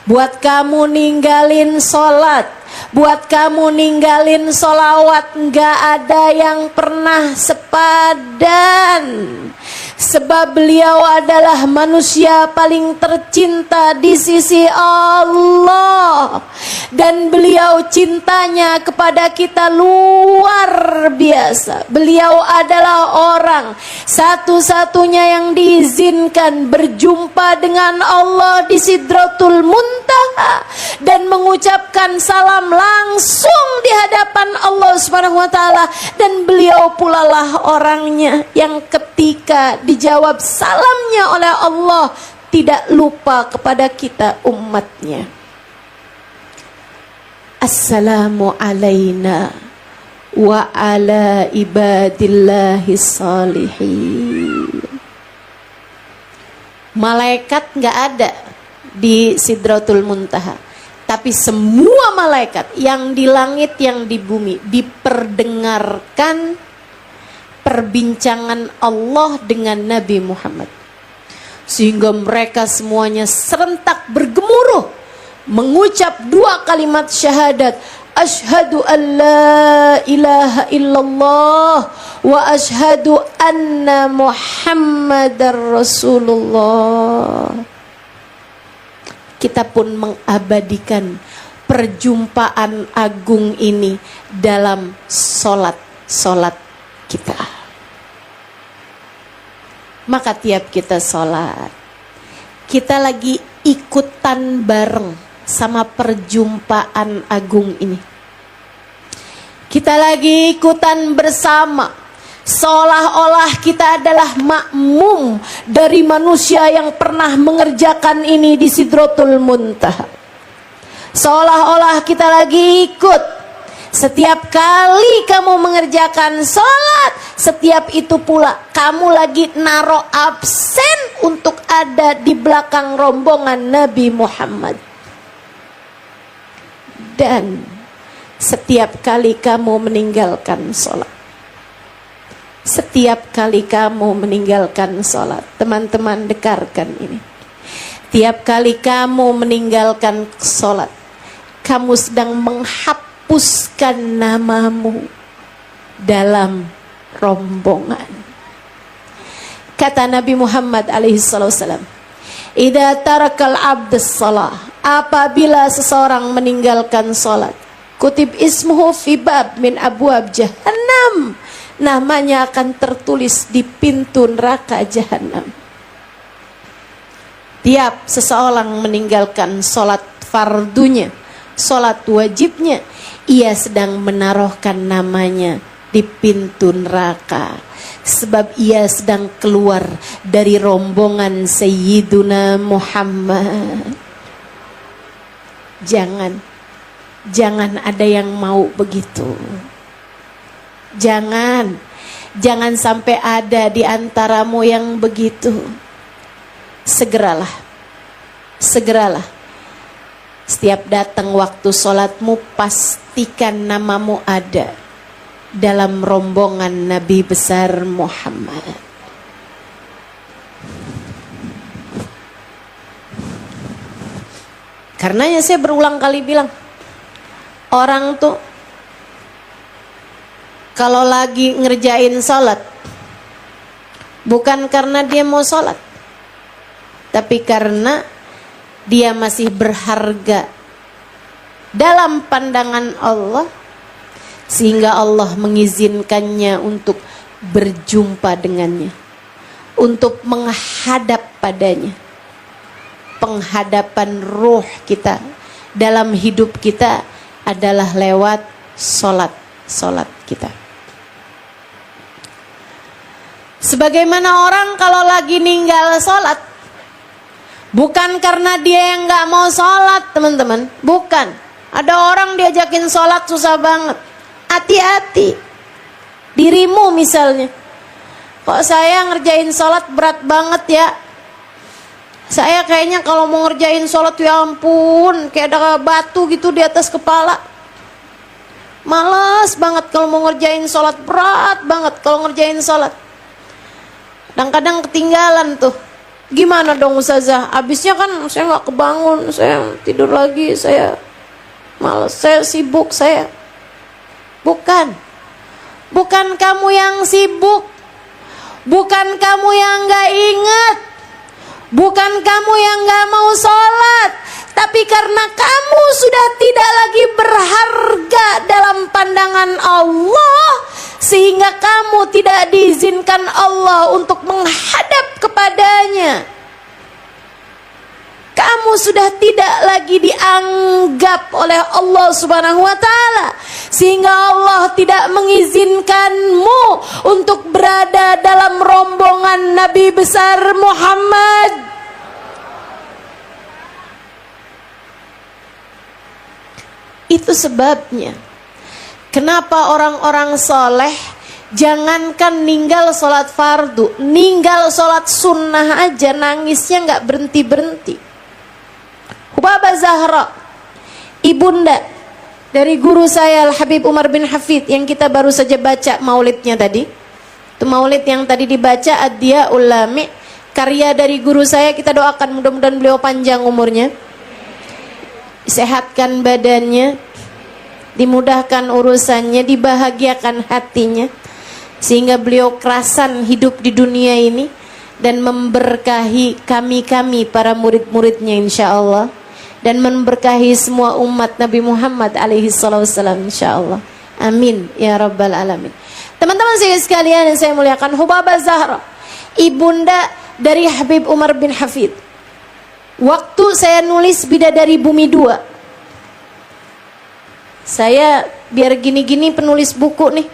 Speaker 1: buat kamu ninggalin sholat, buat kamu ninggalin sholawat. Gak ada yang pernah sepadan. Sebab beliau adalah manusia paling tercinta di sisi Allah. Dan beliau cintanya kepada kita luar biasa. Beliau adalah orang satu-satunya yang diizinkan berjumpa dengan Allah di Sidratul Muntaha dan mengucapkan salam langsung di hadapan Allah Subhanahu wa taala. Dan beliau pula lah orangnya yang ketika dijawab salamnya oleh Allah tidak lupa kepada kita umatnya. Assalamu alaina wa ala ibadillahi salihin. Malaikat gak ada di Sidratul Muntaha, tapi semua malaikat yang di langit yang di bumi diperdengarkan perbincangan Allah dengan Nabi Muhammad, sehingga mereka semuanya serentak bergemuruh mengucap dua kalimat syahadat, asyhadu an la ilaha illallah wa asyhadu anna Muhammadar Rasulullah. Kita pun mengabadikan perjumpaan agung ini dalam solat kita. Maka tiap kita sholat, kita lagi ikutan bareng sama perjumpaan agung ini. Kita lagi ikutan bersama, seolah-olah kita adalah makmum dari manusia yang pernah mengerjakan ini di Sidratul Muntaha. Seolah-olah kita lagi ikut. Setiap kali kamu mengerjakan sholat, setiap itu pula kamu lagi naro absen untuk ada di belakang rombongan Nabi Muhammad. Dan setiap kali kamu meninggalkan sholat, Setiap kali kamu meninggalkan sholat, teman-teman dengarkan ini. Tiap kali kamu meninggalkan sholat, kamu sedang menghapuskan namamu dalam rombongan. Kata Nabi Muhammad alaihissalam, "Idza tarakal abdus shalah," apabila seseorang meninggalkan sholat, kutib ismuhu fi bab min abwab jahannam, namanya akan tertulis di pintu neraka jahanam. Tiap seseorang meninggalkan sholat fardunya, sholat wajibnya, ia sedang menaruhkan namanya di pintu neraka, sebab ia sedang keluar dari rombongan Sayyiduna Muhammad. Jangan ada yang mau begitu. Jangan sampai ada di antaramu yang begitu. Segeralah. Setiap datang waktu sholatmu, pastikan namamu ada dalam rombongan Nabi besar Muhammad. Karenanya saya berulang kali bilang, orang tuh kalau lagi ngerjain sholat, bukan karena dia mau sholat, tapi karena dia masih berharga dalam pandangan Allah, sehingga Allah mengizinkannya untuk berjumpa dengannya, untuk menghadap padanya. Penghadapan ruh kita dalam hidup kita adalah lewat sholat kita. Sebagaimana orang kalau lagi ninggal sholat, bukan karena dia yang gak mau sholat, teman-teman. Bukan. Ada orang diajakin sholat susah banget. Hati-hati. Dirimu misalnya, kok saya ngerjain sholat berat banget ya. Saya kayaknya kalau mau ngerjain sholat, ya ampun, kayak ada batu gitu di atas kepala. Males banget kalau mau ngerjain sholat, berat banget kalau ngerjain sholat. Kadang-kadang ketinggalan tuh. Gimana dong Ustazah? Abisnya kan saya gak kebangun, saya tidur lagi, saya males, saya sibuk, saya. Bukan kamu yang sibuk, bukan kamu yang gak ingat, bukan kamu yang gak mau sholat, tapi karena kamu sudah tidak lagi berharga dalam pandangan Allah, sehingga kamu tidak diizinkan Allah untuk menghadap kepadanya. Kamu sudah tidak lagi dianggap oleh Allah Subhanahu wa Ta'ala, sehingga Allah tidak mengizinkanmu untuk berada dalam rombongan Nabi besar Muhammad. Itu sebabnya kenapa orang-orang soleh jangankan ninggal sholat fardu, ninggal sholat sunnah aja nangisnya gak berhenti-berhenti. Hubabah Zahra, ibunda dari guru saya Al-Habib Umar bin Hafid, yang kita baru saja baca maulidnya tadi. Itu maulid yang tadi dibaca, Ad-Diya'ul Lami', karya dari guru saya. Kita doakan mudah-mudahan beliau panjang umurnya, sehatkan badannya, dimudahkan urusannya, dibahagiakan hatinya, sehingga beliau kerasan hidup di dunia ini dan memberkahi kami para murid-muridnya insyaallah, dan memberkahi semua umat Nabi Muhammad alaihi wasallam insyaallah. Amin ya rabbal alamin. Teman-teman saya sekalian yang saya muliakan, Hubabah Zahra, ibunda dari Habib Umar bin Hafid. Waktu saya nulis Bidadari Bumi 2, saya biar gini-gini penulis buku nih.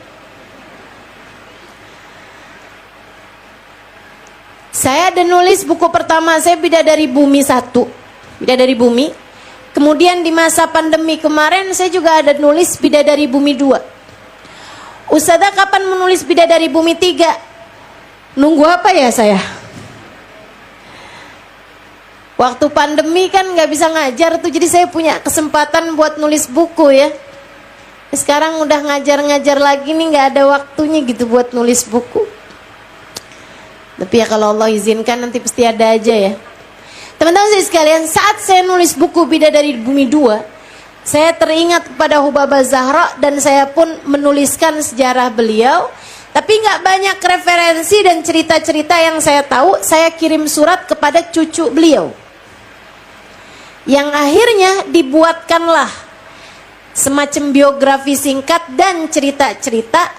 Speaker 1: Saya ada nulis buku pertama saya Bidadari Bumi 1, Bidadari Bumi. Kemudian di masa pandemi kemarin saya juga ada nulis Bidadari Bumi 2. Ustazah kapan menulis Bidadari Bumi 3? Nunggu apa ya saya? Waktu pandemi kan gak bisa ngajar tuh, jadi saya punya kesempatan buat nulis buku ya. Sekarang udah ngajar-ngajar lagi nih, nggak ada waktunya gitu buat nulis buku. Tapi ya kalau Allah izinkan nanti pasti ada aja ya. Teman-teman saya sekalian, saat saya nulis buku Bidadari Bumi 2, saya teringat kepada Hubabah Zahra dan saya pun menuliskan sejarah beliau. Tapi nggak banyak referensi dan cerita-cerita yang saya tahu. Saya kirim surat kepada cucu beliau, yang akhirnya dibuatkanlah semacam biografi singkat dan cerita-cerita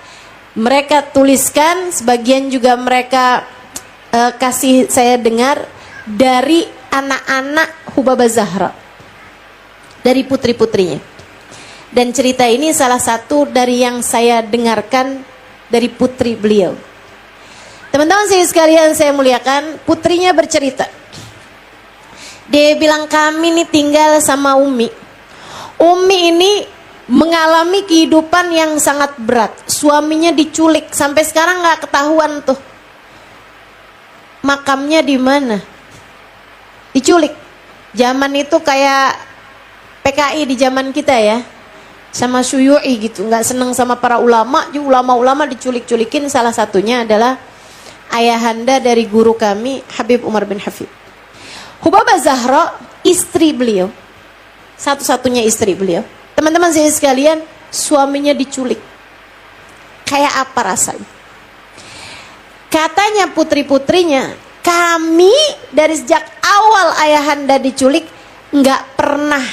Speaker 1: mereka tuliskan. Sebagian juga mereka kasih saya dengar dari anak-anak Hubabah Zahra, dari putri-putrinya. Dan cerita ini salah satu dari yang saya dengarkan dari putri beliau. Teman-teman saya sekalian, saya muliakan, putrinya bercerita. Dia bilang, kami nih tinggal sama Umi. Umi ini mengalami kehidupan yang sangat berat. Suaminya diculik, sampai sekarang nggak ketahuan tuh makamnya di mana. Diculik. Zaman itu kayak PKI di zaman kita ya, sama Syuyu'i gitu, nggak seneng sama para ulama. Ulama-ulama diculik-culikin. Salah satunya adalah ayahanda dari guru kami, Habib Umar bin Hafid. Hubabah Zahra, istri beliau, satu-satunya istri beliau. Teman-teman saya sekalian, suaminya diculik. Kayak apa rasanya? Katanya putri-putrinya, kami dari sejak awal ayahanda diculik nggak pernah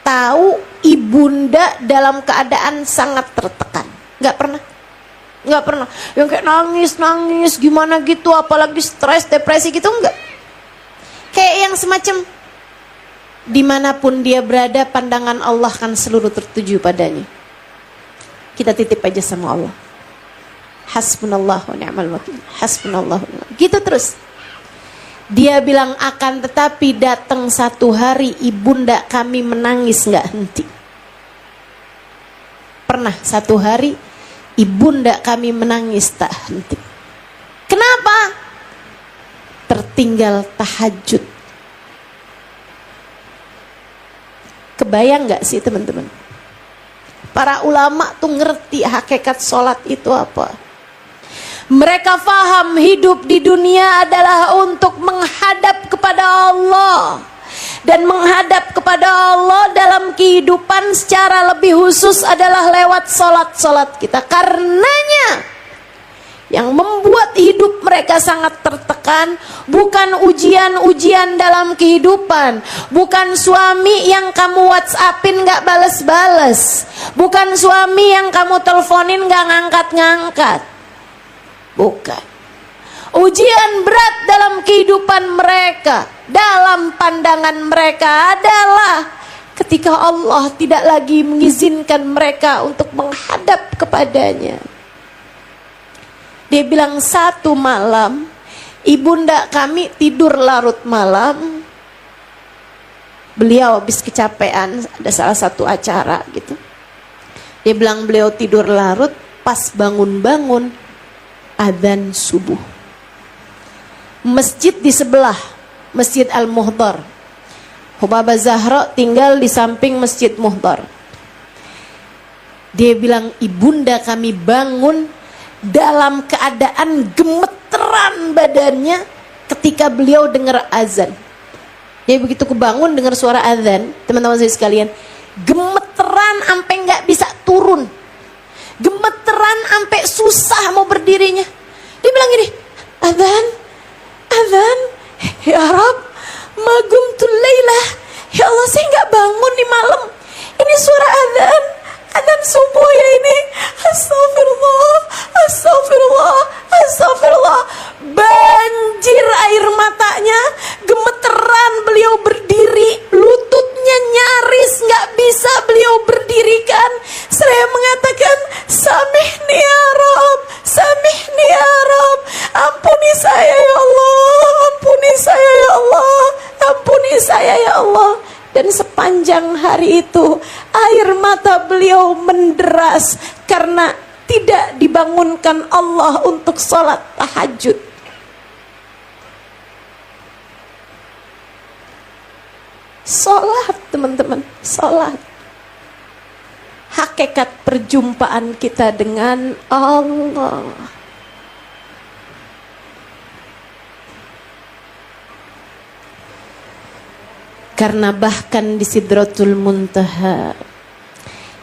Speaker 1: tahu ibunda dalam keadaan sangat tertekan. Nggak pernah. Yang kayak nangis gimana gitu, apalagi stres, depresi gitu, enggak. Kayak yang semacam dimanapun dia berada, pandangan Allah kan seluruh tertuju padanya. Kita titip aja sama Allah. Hasbunallahu wa ni'mal wakil. Hasbunallahu wa ni'mal wakil. Gitu terus. Dia bilang, akan tetapi datang satu hari ibunda kami menangis nggak henti. Pernah satu hari ibunda kami menangis tak henti. Kenapa? Tertinggal tahajud. Kebayang gak sih teman-teman? Para ulama tuh ngerti hakikat sholat itu apa. Mereka faham hidup di dunia adalah untuk menghadap kepada Allah. Dan menghadap kepada Allah dalam kehidupan secara lebih khusus adalah lewat sholat-sholat kita. Karenanya yang membuat hidup mereka sangat tertekan bukan ujian-ujian dalam kehidupan, bukan suami yang kamu WhatsAppin gak bales-bales, bukan suami yang kamu teleponin gak ngangkat-ngangkat, bukan. Ujian berat dalam kehidupan mereka, dalam pandangan mereka adalah ketika Allah tidak lagi mengizinkan mereka untuk menghadap kepadanya. Dia bilang, satu malam ibunda kami tidur larut malam. Beliau habis kecapean, ada salah satu acara gitu. Dia bilang beliau tidur larut, pas bangun-bangun adzan subuh. Masjid di sebelah, Masjid Al-Muhdar. Hubabah Zahra tinggal di samping Masjid Muhdar. Dia bilang, ibunda kami bangun dalam keadaan gemeteran badannya ketika beliau dengar azan. Dia begitu kebangun dengar suara azan, teman-teman saya sekalian, gemeteran sampai nggak bisa turun, gemeteran sampai susah mau berdirinya. Dia bilang gini, azan, ya Rab, magumtul lailah, ya Allah saya nggak bangun di malam, ini suara azan subuh ya ini. Astagfirullah. Banjir air matanya, gemeteran beliau berdiri, lututnya nyaris nggak bisa beliau berdirikan. Saya mengatakan, samihni ya Rab, ampuni saya ya Allah. Dan sepanjang hari itu air mata beliau menderas karena tidak dibangunkan Allah untuk sholat tahajud. Sholat teman-teman, sholat. hakikat perjumpaan kita dengan Allah. Karena bahkan di Sidratul Muntaha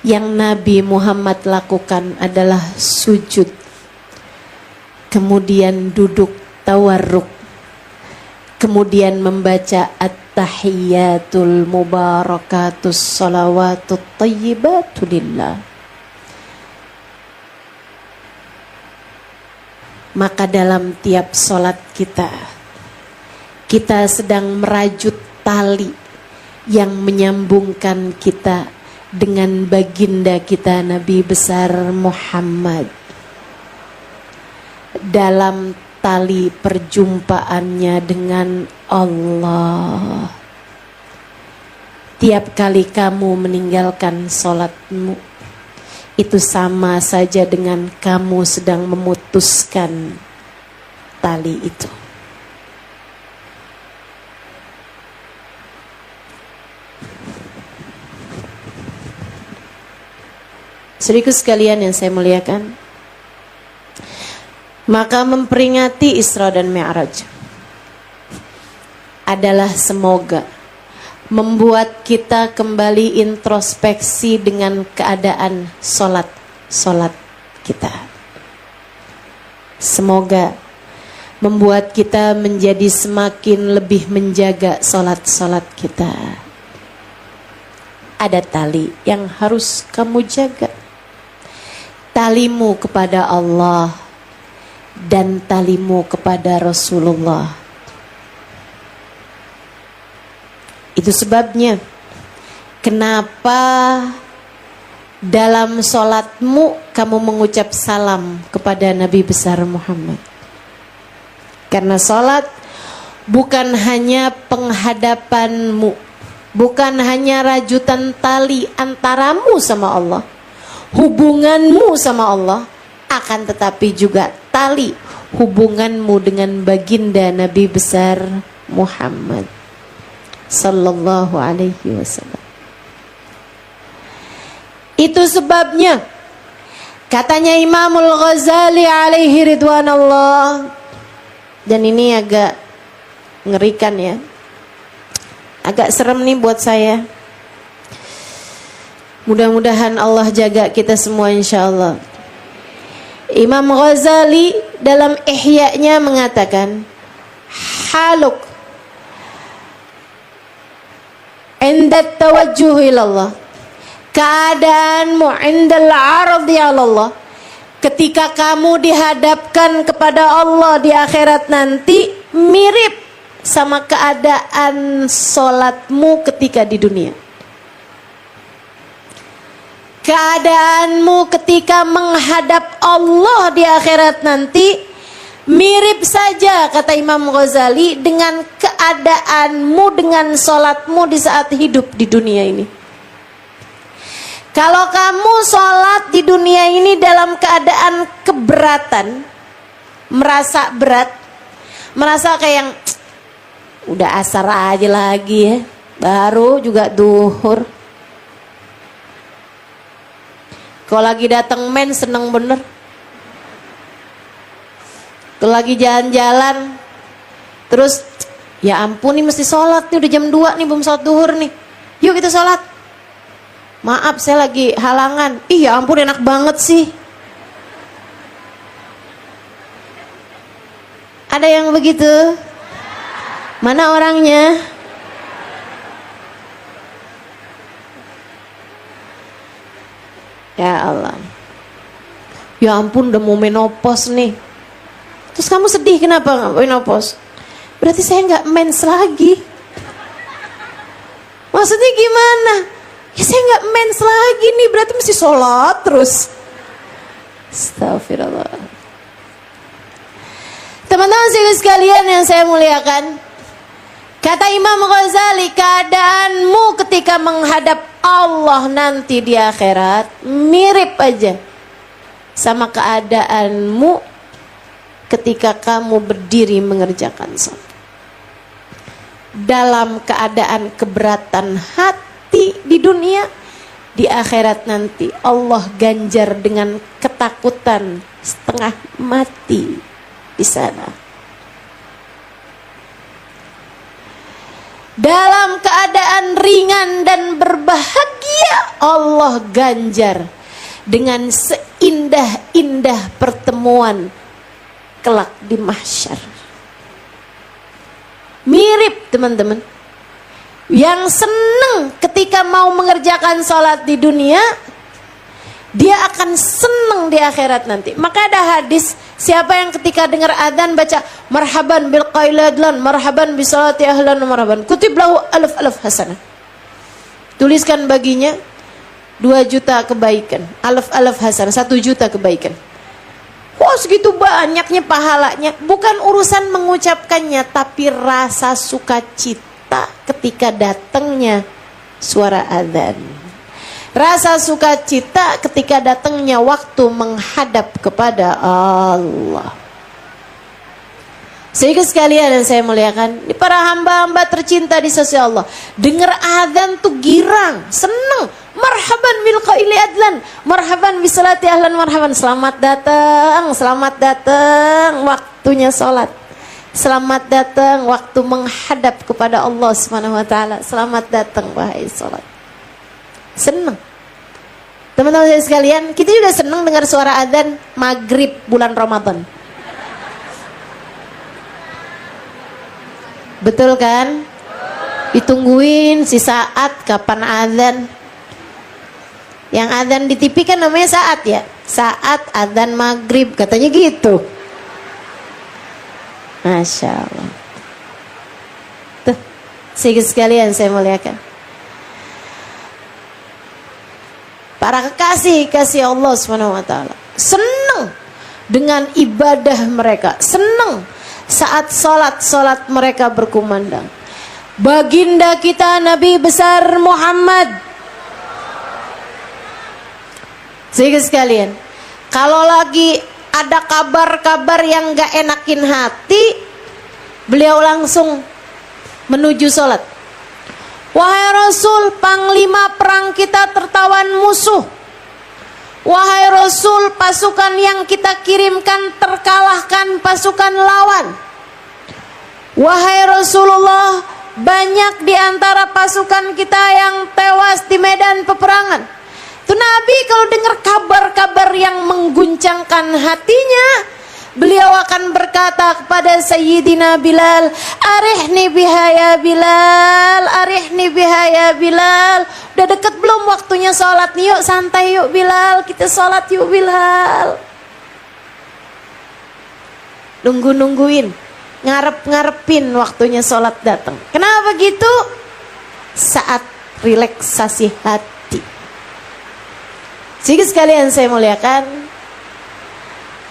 Speaker 1: yang Nabi Muhammad lakukan adalah sujud, kemudian duduk tawarruk, kemudian membaca at-tahiyyatul mubarakatus salawatut thayyibatu lillah. Maka dalam tiap solat kita sedang merajut tali yang menyambungkan kita dengan baginda kita Nabi besar Muhammad dalam tali perjumpaannya dengan Allah. Tiap kali kamu meninggalkan solatmu, itu sama saja dengan kamu sedang memutuskan tali itu. Saudaraku sekalian yang saya muliakan, maka memperingati Isra dan Mi'raj adalah semoga membuat kita kembali introspeksi dengan keadaan solat kita. Semoga membuat kita menjadi semakin lebih menjaga solat kita. Ada tali yang harus kamu jaga. Talimu kepada Allah dan talimu kepada Rasulullah. Itu sebabnya kenapa dalam sholatmu kamu mengucap salam kepada Nabi besar Muhammad. Karena sholat bukan hanya penghadapanmu, bukan hanya rajutan tali antaramu sama Allah, hubunganmu sama Allah, akan tetapi juga tali hubunganmu dengan baginda Nabi besar Muhammad sallallahu alaihi wasallam. Itu sebabnya katanya Imamul Ghazali alaihi ridwanullah, dan ini agak ngerikan ya, agak serem nih buat saya. Mudah-mudahan Allah jaga kita semua insyaallah. Imam Ghazali dalam Ihya-nya mengatakan, haluk inda tawajjuh ilallah, keadaanmu indal ardi Allah, ketika kamu dihadapkan kepada Allah di akhirat nanti, mirip sama keadaan solatmu ketika di dunia. Keadaanmu ketika menghadap Allah di akhirat nanti mirip saja, kata Imam Ghazali, dengan keadaanmu, dengan sholatmu di saat hidup di dunia ini. Kalau kamu sholat di dunia ini dalam keadaan keberatan, merasa berat, merasa kayak yang udah asar aja lagi ya, baru juga duhur. Kalau lagi datang men seneng bener. Kalau lagi jalan-jalan, terus ya ampun nih mesti sholat nih, udah jam 2 nih belum sholat duhur nih. Yuk kita sholat. Maaf saya lagi halangan. Ih ya ampun enak banget sih. Ada yang begitu? Mana orangnya? Ya Allah. Ya ampun udah mau menopause nih. Terus kamu sedih kenapa nggak menopause? Berarti saya nggak mens lagi. Maksudnya gimana? Ya saya nggak mens lagi nih, berarti mesti sholat terus. Astagfirullah. Teman-teman sekalian yang saya muliakan, kata Imam Ghazali, keadaanmu ketika menghadap Allah nanti di akhirat mirip aja sama keadaanmu ketika kamu berdiri mengerjakan sholat. Dalam keadaan keberatan hati di dunia, di akhirat nanti Allah ganjar dengan ketakutan setengah mati di sana. Dalam keadaan ringan dan berbahagia Allah ganjar dengan seindah-indah pertemuan kelak di mahsyar. Mirip teman-teman. Yang senang ketika mau mengerjakan sholat di dunia, dia akan senang di akhirat nanti. Maka ada hadis, siapa yang ketika dengar adzan baca marhaban bil qailadlan, marhaban bi sholati ahlan, marhaban kutib lahu alaf hasanah. Tuliskan baginya 2 juta kebaikan, alaf hasanah, 1 juta kebaikan. Wah, segitu banyaknya pahalanya. Bukan urusan mengucapkannya, tapi rasa sukacita ketika datangnya suara adzan. Rasa sukacita ketika datangnya waktu menghadap kepada Allah. Sehingga sekalian yang saya muliakan, para hamba-hamba tercinta di sisi Allah, dengar adzan tuh girang, senang. Marhaban bil qaili adlan, marhaban bi salati ahlan, marhaban, selamat datang waktunya salat. Selamat datang waktu menghadap kepada Allah Subhanahu wa taala. Selamat datang wahai salat. Senang. Teman-teman saya sekalian, kita juga senang dengar suara adzan maghrib bulan Ramadan. Betul kan? Ditungguin si saat kapan adzan. Yang adzan di TV kan namanya saat ya. Saat adzan maghrib katanya gitu. Masya Allah. Tuh, sedikit sekalian saya muliakan. Para kekasih Allah SWT senang dengan ibadah mereka, senang saat solat mereka berkumandang. Baginda kita Nabi besar Muhammad. Sedikit sekalian, kalau lagi ada kabar-kabar yang gak enakin hati, beliau langsung menuju sholat. Wahai Rasul, panglima perang kita tertawan musuh. Wahai Rasul, pasukan yang kita kirimkan terkalahkan pasukan lawan. Wahai Rasulullah, banyak di antara pasukan kita yang tewas di medan peperangan. Tuh Nabi kalau dengar kabar-kabar yang mengguncangkan hatinya, beliau akan berkata kepada Sayyidina Bilal, arihni biha ya Bilal, arihni biha ya Bilal. Udah deket belum waktunya sholat nih, yuk santai yuk Bilal, kita sholat yuk Bilal. Nungguin, ngarepin waktunya sholat datang. Kenapa gitu? Saat relaksasi hati. Jadi sekalian saya muliakan,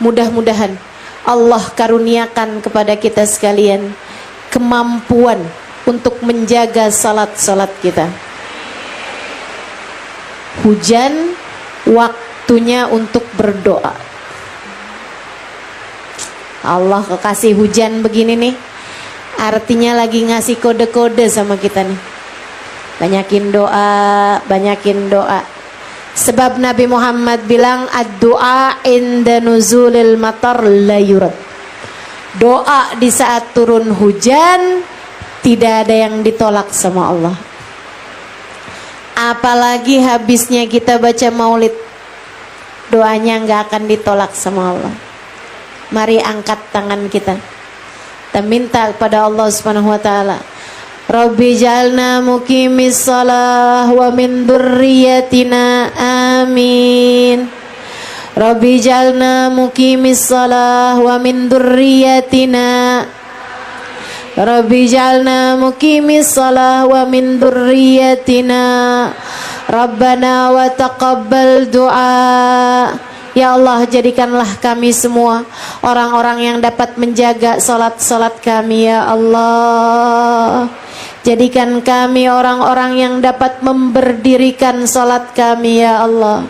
Speaker 1: mudah-mudahan Allah karuniakan kepada kita sekalian kemampuan untuk menjaga salat-salat kita. Hujan, waktunya untuk berdoa. Allah kasih hujan begini nih, artinya lagi ngasih kode-kode sama kita nih. Banyakin doa. Sebab Nabi Muhammad bilang ad-du'a inda nuzulil matar la yurad. Doa di saat turun hujan tidak ada yang ditolak sama Allah. Apalagi habisnya kita baca maulid, doanya nggak akan ditolak sama Allah. Mari angkat tangan kita minta kepada Allah Subhanahu wa taala, Rabbi jalna muqimis salah wa min dzurriyyatina amin. Rabbi jalna muqimis salah wa min dzurriyyatina. Rabbi jalna muqimis salah wa min dzurriyyatina. Rabbana wa taqabbal du'a. Ya Allah, jadikanlah kami semua orang-orang yang dapat menjaga salat-salat kami ya Allah. Jadikan kami orang-orang yang dapat memberdirikan salat kami ya Allah.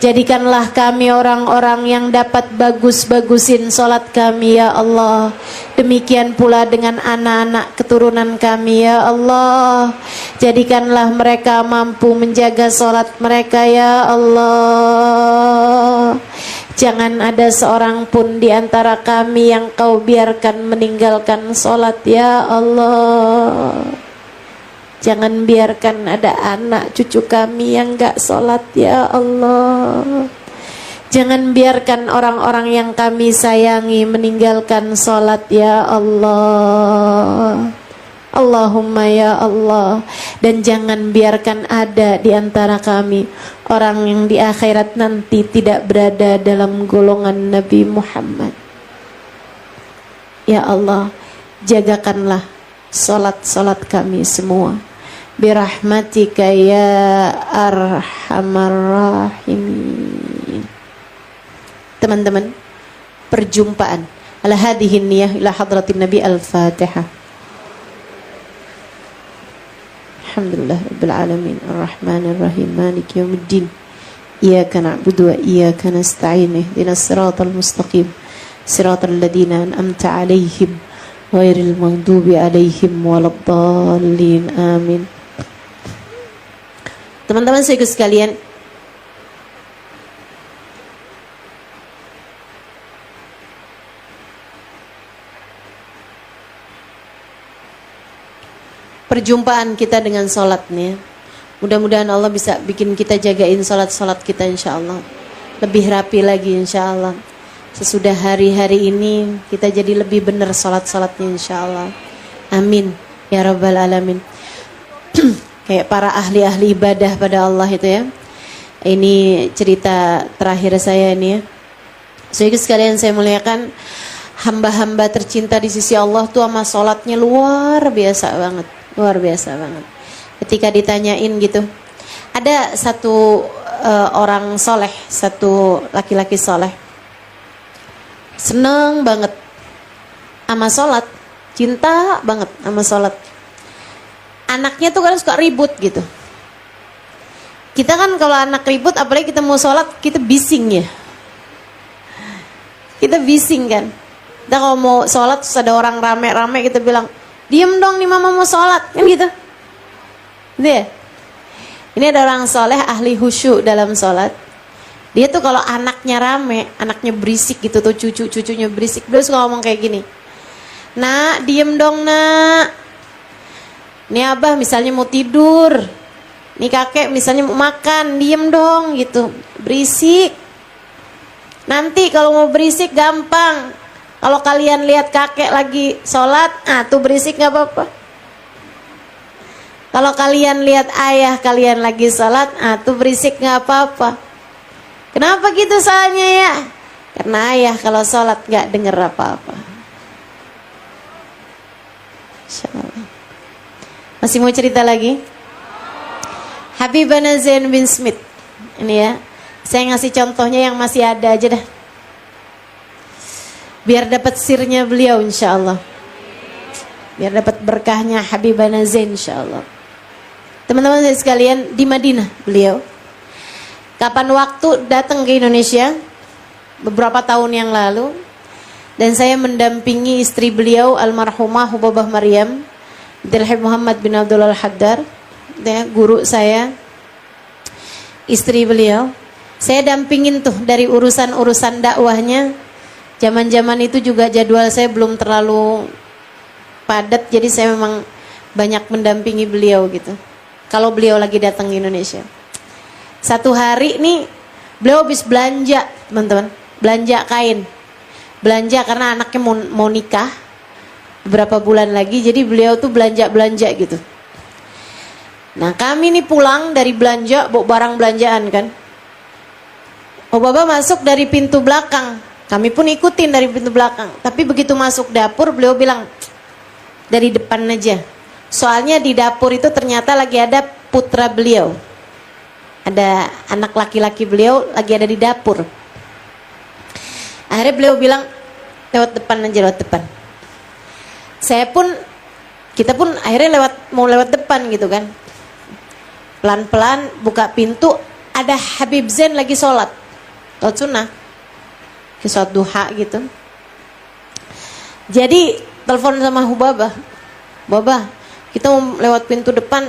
Speaker 1: Jadikanlah kami orang-orang yang dapat bagus-bagusin sholat kami ya Allah. Demikian pula dengan anak-anak keturunan kami ya Allah. Jadikanlah mereka mampu menjaga sholat mereka ya Allah. Jangan ada seorang pun di antara kami yang kau biarkan meninggalkan sholat ya Allah. Jangan biarkan ada anak cucu kami yang gak sholat ya Allah. Jangan biarkan orang-orang yang kami sayangi meninggalkan sholat ya Allah. Allahumma ya Allah. Dan jangan biarkan ada di antara kami orang yang di akhirat nanti tidak berada dalam golongan Nabi Muhammad. Ya Allah, jagakanlah sholat-sholat kami semua birahmatika ya arhamar rahimin. Teman-teman, perjumpaan ala hadhihi niyah ila hadratin Nabi. Al-Fatihah. Alhamdulillah rabbil alamin arrahmanir rahim maliki yaumiddin iyyaka na'budu wa iyyaka nasta'in ihdinas siratal mustaqim siratal ladzina an'amta 'alaihim ghairil maghdubi 'alaihim waladdallin amin. Teman-teman saya sekalian, perjumpaan kita dengan sholat nih, mudah-mudahan Allah bisa bikin kita jagain sholat-sholat kita insya Allah lebih rapi lagi insya Allah. Sesudah hari-hari ini kita jadi lebih benar sholat-sholatnya insya Allah. Amin ya rabbal alamin. Kayak para ahli-ahli ibadah pada Allah itu ya. Ini cerita terakhir saya ini ya. Saudara sekalian saya muliakan, hamba-hamba tercinta di sisi Allah tuh sama sholatnya luar biasa banget. Luar biasa banget. Ketika ditanyain gitu, ada satu orang soleh, satu laki-laki soleh, seneng banget sama sholat, cinta banget sama sholat. Anaknya tuh kan suka ribut gitu. Kita kan kalau anak ribut, apalagi kita mau sholat, kita bising ya. Kita bising kan. Kita kalau mau sholat terus ada orang rame-rame, kita bilang, diem dong nih mama mau sholat, kan gitu. Gitu ya. Ini ada orang soleh ahli khusyuk dalam sholat. Dia tuh kalau anaknya rame, anaknya berisik gitu tuh, cucunya berisik, dia suka ngomong kayak gini, nak diem dong nak. Nih abah misalnya mau tidur, nih kakek misalnya mau makan, diem dong gitu, berisik. Nanti kalau mau berisik gampang, kalau kalian lihat kakek lagi sholat, tuh berisik gak apa-apa. Kalau kalian lihat ayah kalian lagi sholat, tuh berisik gak apa-apa. Kenapa gitu soalnya ya? Karena ayah kalau sholat gak denger apa-apa. Insyaallah. Masih mau cerita lagi? Habibana Zain bin Smith. Ini ya, saya ngasih contohnya yang masih ada aja dah, biar dapat sirnya beliau insya Allah, biar dapat berkahnya Habibana Zain insya Allah. Teman-teman saya sekalian, di Madinah beliau, kapan waktu datang ke Indonesia beberapa tahun yang lalu, dan saya mendampingi istri beliau almarhumah Hubabah Maryam Abdul Muhammad bin Abdullah Al-Haddar, ya, guru saya, istri beliau. Saya dampingin tuh dari urusan-urusan dakwahnya. Zaman-zaman itu juga jadwal saya belum terlalu padat, jadi saya memang banyak mendampingi beliau gitu. Kalau beliau lagi datang ke Indonesia. Satu hari nih, beliau habis belanja, teman-teman. Belanja kain. Belanja karena anaknya mau nikah beberapa bulan lagi, jadi beliau tuh belanja gitu. Nah kami nih pulang dari belanja, bawa barang belanjaan kan. Baba masuk dari pintu belakang, kami pun ikutin dari pintu belakang. Tapi begitu masuk dapur, beliau bilang, dari depan aja. Soalnya di dapur itu ternyata lagi ada putra beliau, ada anak laki-laki beliau lagi ada di dapur. Akhirnya beliau bilang, lewat depan aja, lewat depan. Kita pun akhirnya mau lewat depan gitu kan. Pelan-pelan buka pintu, ada Habib Zain lagi sholat sunnah, ke sholat duha gitu. Jadi telepon sama Hubabah, Baba, kita mau lewat pintu depan,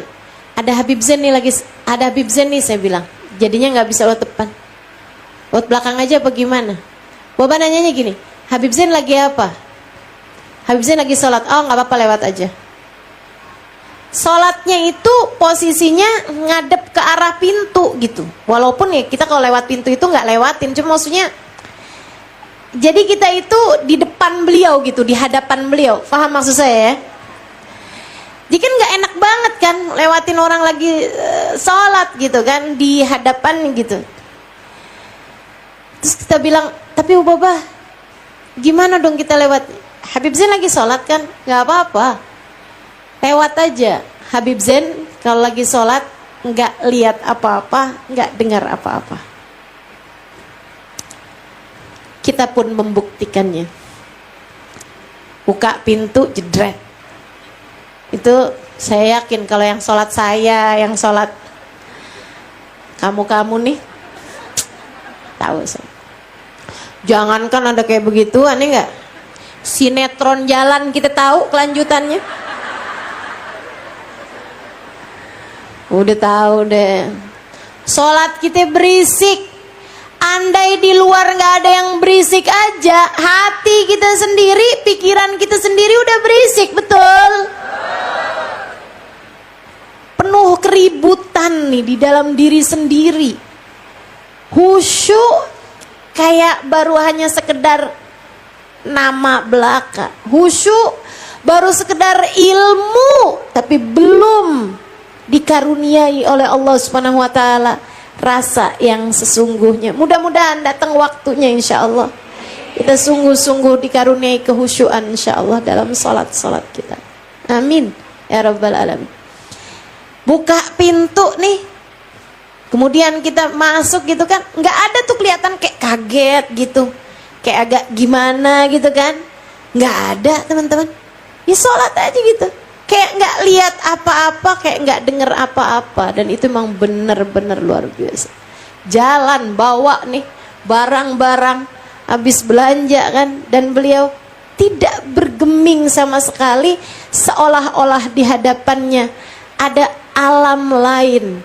Speaker 1: ada Habib Zain nih lagi, ada Habib Zain nih, saya bilang. Jadinya nggak bisa lewat depan, lewat belakang aja apa gimana? Baba nanyanya gini, Habib Zain lagi apa? Habib Zain lagi sholat. Oh nggak apa-apa, lewat aja. Sholatnya itu posisinya ngadep ke arah pintu gitu. Walaupun ya kita kalau lewat pintu itu nggak lewatin, cuma maksudnya jadi kita itu di depan beliau gitu, di hadapan beliau. Paham maksud saya ya? Jadi kan nggak enak banget kan lewatin orang lagi sholat gitu kan di hadapan gitu. Terus kita bilang, tapi Baba, gimana dong kita lewat? Habib Zain lagi sholat kan? Nggak apa-apa, lewat aja. Habib Zain kalau lagi sholat nggak lihat apa-apa, nggak dengar apa-apa. Kita pun membuktikannya. Buka pintu, jedret. Itu saya yakin kalau yang sholat saya, yang sholat kamu-kamu nih, tahu saya. Jangankan ada kayak begitu, aneh nggak? Sinetron jalan kita tahu kelanjutannya. Udah tahu deh. Sholat kita berisik. Andai di luar nggak ada yang berisik aja, hati kita sendiri, pikiran kita sendiri udah berisik, betul? Penuh keributan nih di dalam diri sendiri. Khusyuk kayak baru hanya sekedar nama belaka. Khusyuk baru sekedar ilmu, tapi belum dikaruniai oleh Allah Subhanahu wa taala rasa yang sesungguhnya. Mudah-mudahan datang waktunya insyaallah kita sungguh-sungguh dikaruniai kehusyuan insyaallah dalam salat-salat kita. Amin ya rabbal alamin. Buka pintu nih, kemudian kita masuk gitu kan, nggak ada tuh kelihatan kayak kaget gitu, kayak agak gimana gitu kan, nggak ada teman-teman. Ya sholat aja gitu, kayak nggak lihat apa-apa, kayak nggak dengar apa-apa. Dan itu memang benar-benar luar biasa. Jalan bawa nih barang-barang, habis belanja kan, dan beliau tidak bergeming sama sekali, seolah-olah di hadapannya ada alam lain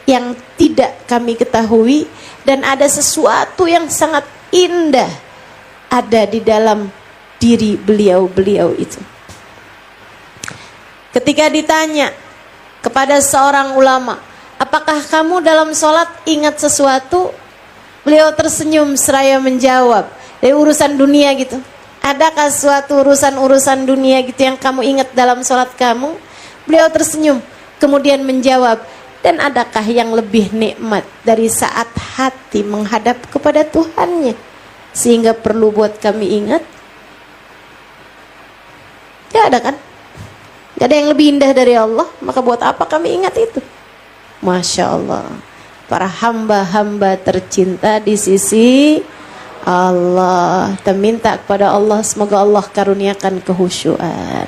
Speaker 1: yang tidak kami ketahui, dan ada sesuatu yang sangat indah ada di dalam diri beliau-beliau itu. Ketika ditanya kepada seorang ulama, apakah kamu dalam sholat ingat sesuatu? Beliau tersenyum seraya menjawab, dari urusan dunia gitu. Adakah suatu urusan-urusan dunia gitu yang kamu ingat dalam sholat kamu? Beliau tersenyum, kemudian menjawab, dan adakah yang lebih nikmat dari saat hati menghadap kepada Tuhannya sehingga perlu buat kami ingat? Ya ada kan? Gak ada yang lebih indah dari Allah, maka buat apa kami ingat itu? Masya Allah, para hamba-hamba tercinta di sisi Allah. Kita minta kepada Allah, semoga Allah karuniakan kehusyuan.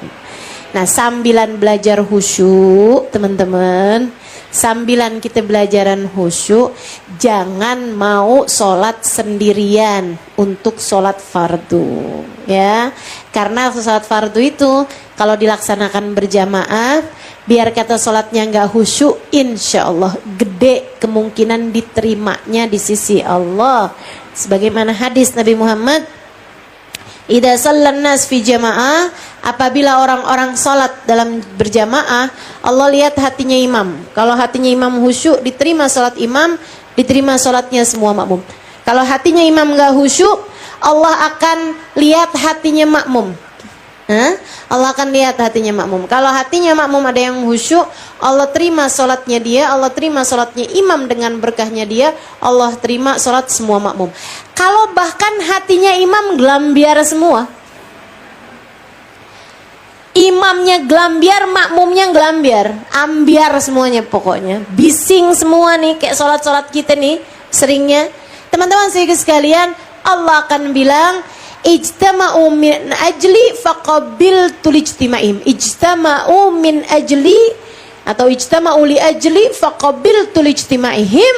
Speaker 1: Nah, sambilan belajar khusyuk teman-teman, sambilan kita belajaran khusyuk, jangan mau sholat sendirian untuk sholat fardu ya. Karena sholat fardu itu kalau dilaksanakan berjamaah, biar kata sholatnya nggak khusyuk, insya Allah gede kemungkinan diterimanya di sisi Allah. Sebagaimana hadis Nabi Muhammad, idza shallan nas fi jamaah, apabila orang-orang salat dalam berjamaah, Allah lihat hatinya imam. Kalau hatinya imam khusyuk, diterima salat imam, diterima salatnya semua makmum. Kalau hatinya imam enggak khusyuk, Allah akan lihat hatinya makmum. Allah akan lihat hatinya makmum. Kalau hatinya makmum ada yang khusyuk, Allah terima salatnya dia, Allah terima salatnya imam dengan berkahnya dia, Allah terima salat semua makmum. Kalau bahkan hatinya imam gelambiar semua, imamnya gelambiar, makmumnya gelambiar, ambiar semuanya pokoknya, bising semua nih, kayak sholat-sholat kita nih seringnya. Teman-teman sekalian, Allah akan bilang, ijtama'u min ajli faqabiltu lijtima'im. Ijtama'u min ajli atau ijtama'u li ajli faqabiltu lijtima'ihim.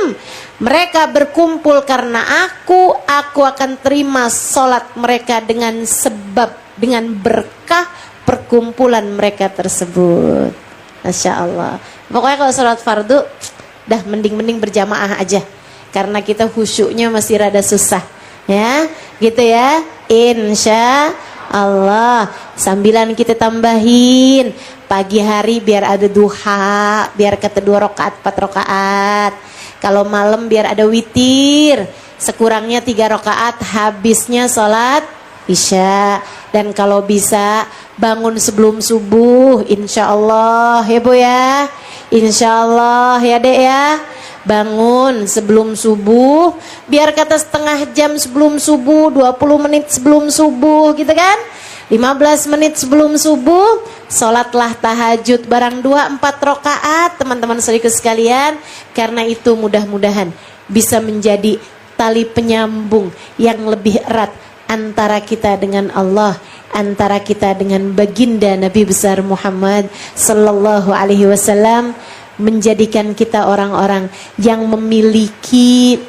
Speaker 1: Mereka berkumpul karena aku akan terima sholat mereka dengan berkah perkumpulan mereka tersebut. Masya Allah. Pokoknya kalau sholat fardu, dah mending berjamaah aja, karena kita khusyuknya masih rada susah, ya, gitu ya. Insya Allah. Sambilan kita tambahin pagi hari biar ada duha, biar kata 2 rakaat 4 rakaat. Kalau malam biar ada witir, sekurangnya 3 rakaat, habisnya sholat isya. Dan kalau bisa bangun sebelum subuh, insya Allah ya Bu ya, insya Allah ya Dek ya. Bangun sebelum subuh, biar kata setengah jam sebelum subuh, 20 menit sebelum subuh gitu kan, 15 menit sebelum subuh, sholatlah tahajud barang 2-4 rakaat teman-teman saudaraku sekalian. Karena itu mudah-mudahan bisa menjadi tali penyambung yang lebih erat antara kita dengan Allah, antara kita dengan baginda Nabi besar Muhammad sallallahu alaihi wasallam, menjadikan kita orang-orang yang memiliki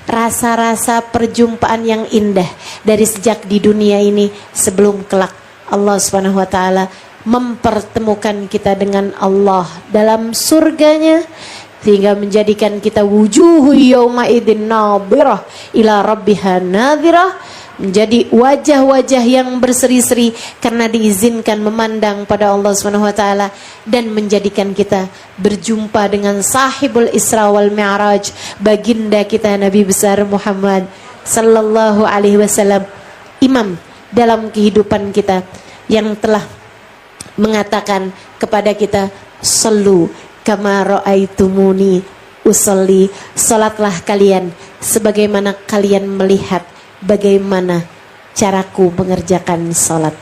Speaker 1: rasa-rasa perjumpaan yang indah dari sejak di dunia ini sebelum kelak Allah Subhanahu wa taala mempertemukan kita dengan Allah dalam surganya, sehingga menjadikan kita wujuhu yauma idzin nadhirah ila rabbiha nadhirah, menjadi wajah-wajah yang berseri-seri karena diizinkan memandang pada Allah Subhanahu wa taala, dan menjadikan kita berjumpa dengan sahibul Isra wal Mi'raj, baginda kita Nabi besar Muhammad sallallahu alaihi wasallam, imam dalam kehidupan kita yang telah mengatakan kepada kita, sallu kama ra'aitumuni usolli, salatlah kalian sebagaimana kalian melihat bagaimana caraku mengerjakan salat.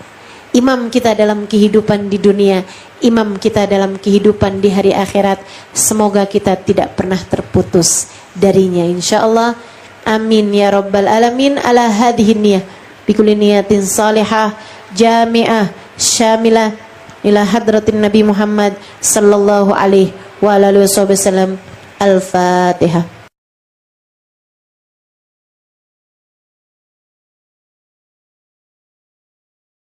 Speaker 1: Imam kita dalam kehidupan di dunia, imam kita dalam kehidupan di hari akhirat, semoga kita tidak pernah terputus darinya insyaallah. Amin ya rabbal alamin. Ala hadhihi niyah bikulli niyatin salihah jami'ah syamilah ila hadratin Nabi Muhammad sallallahu alaihi wa alihi wasallam. Al-Fatihah.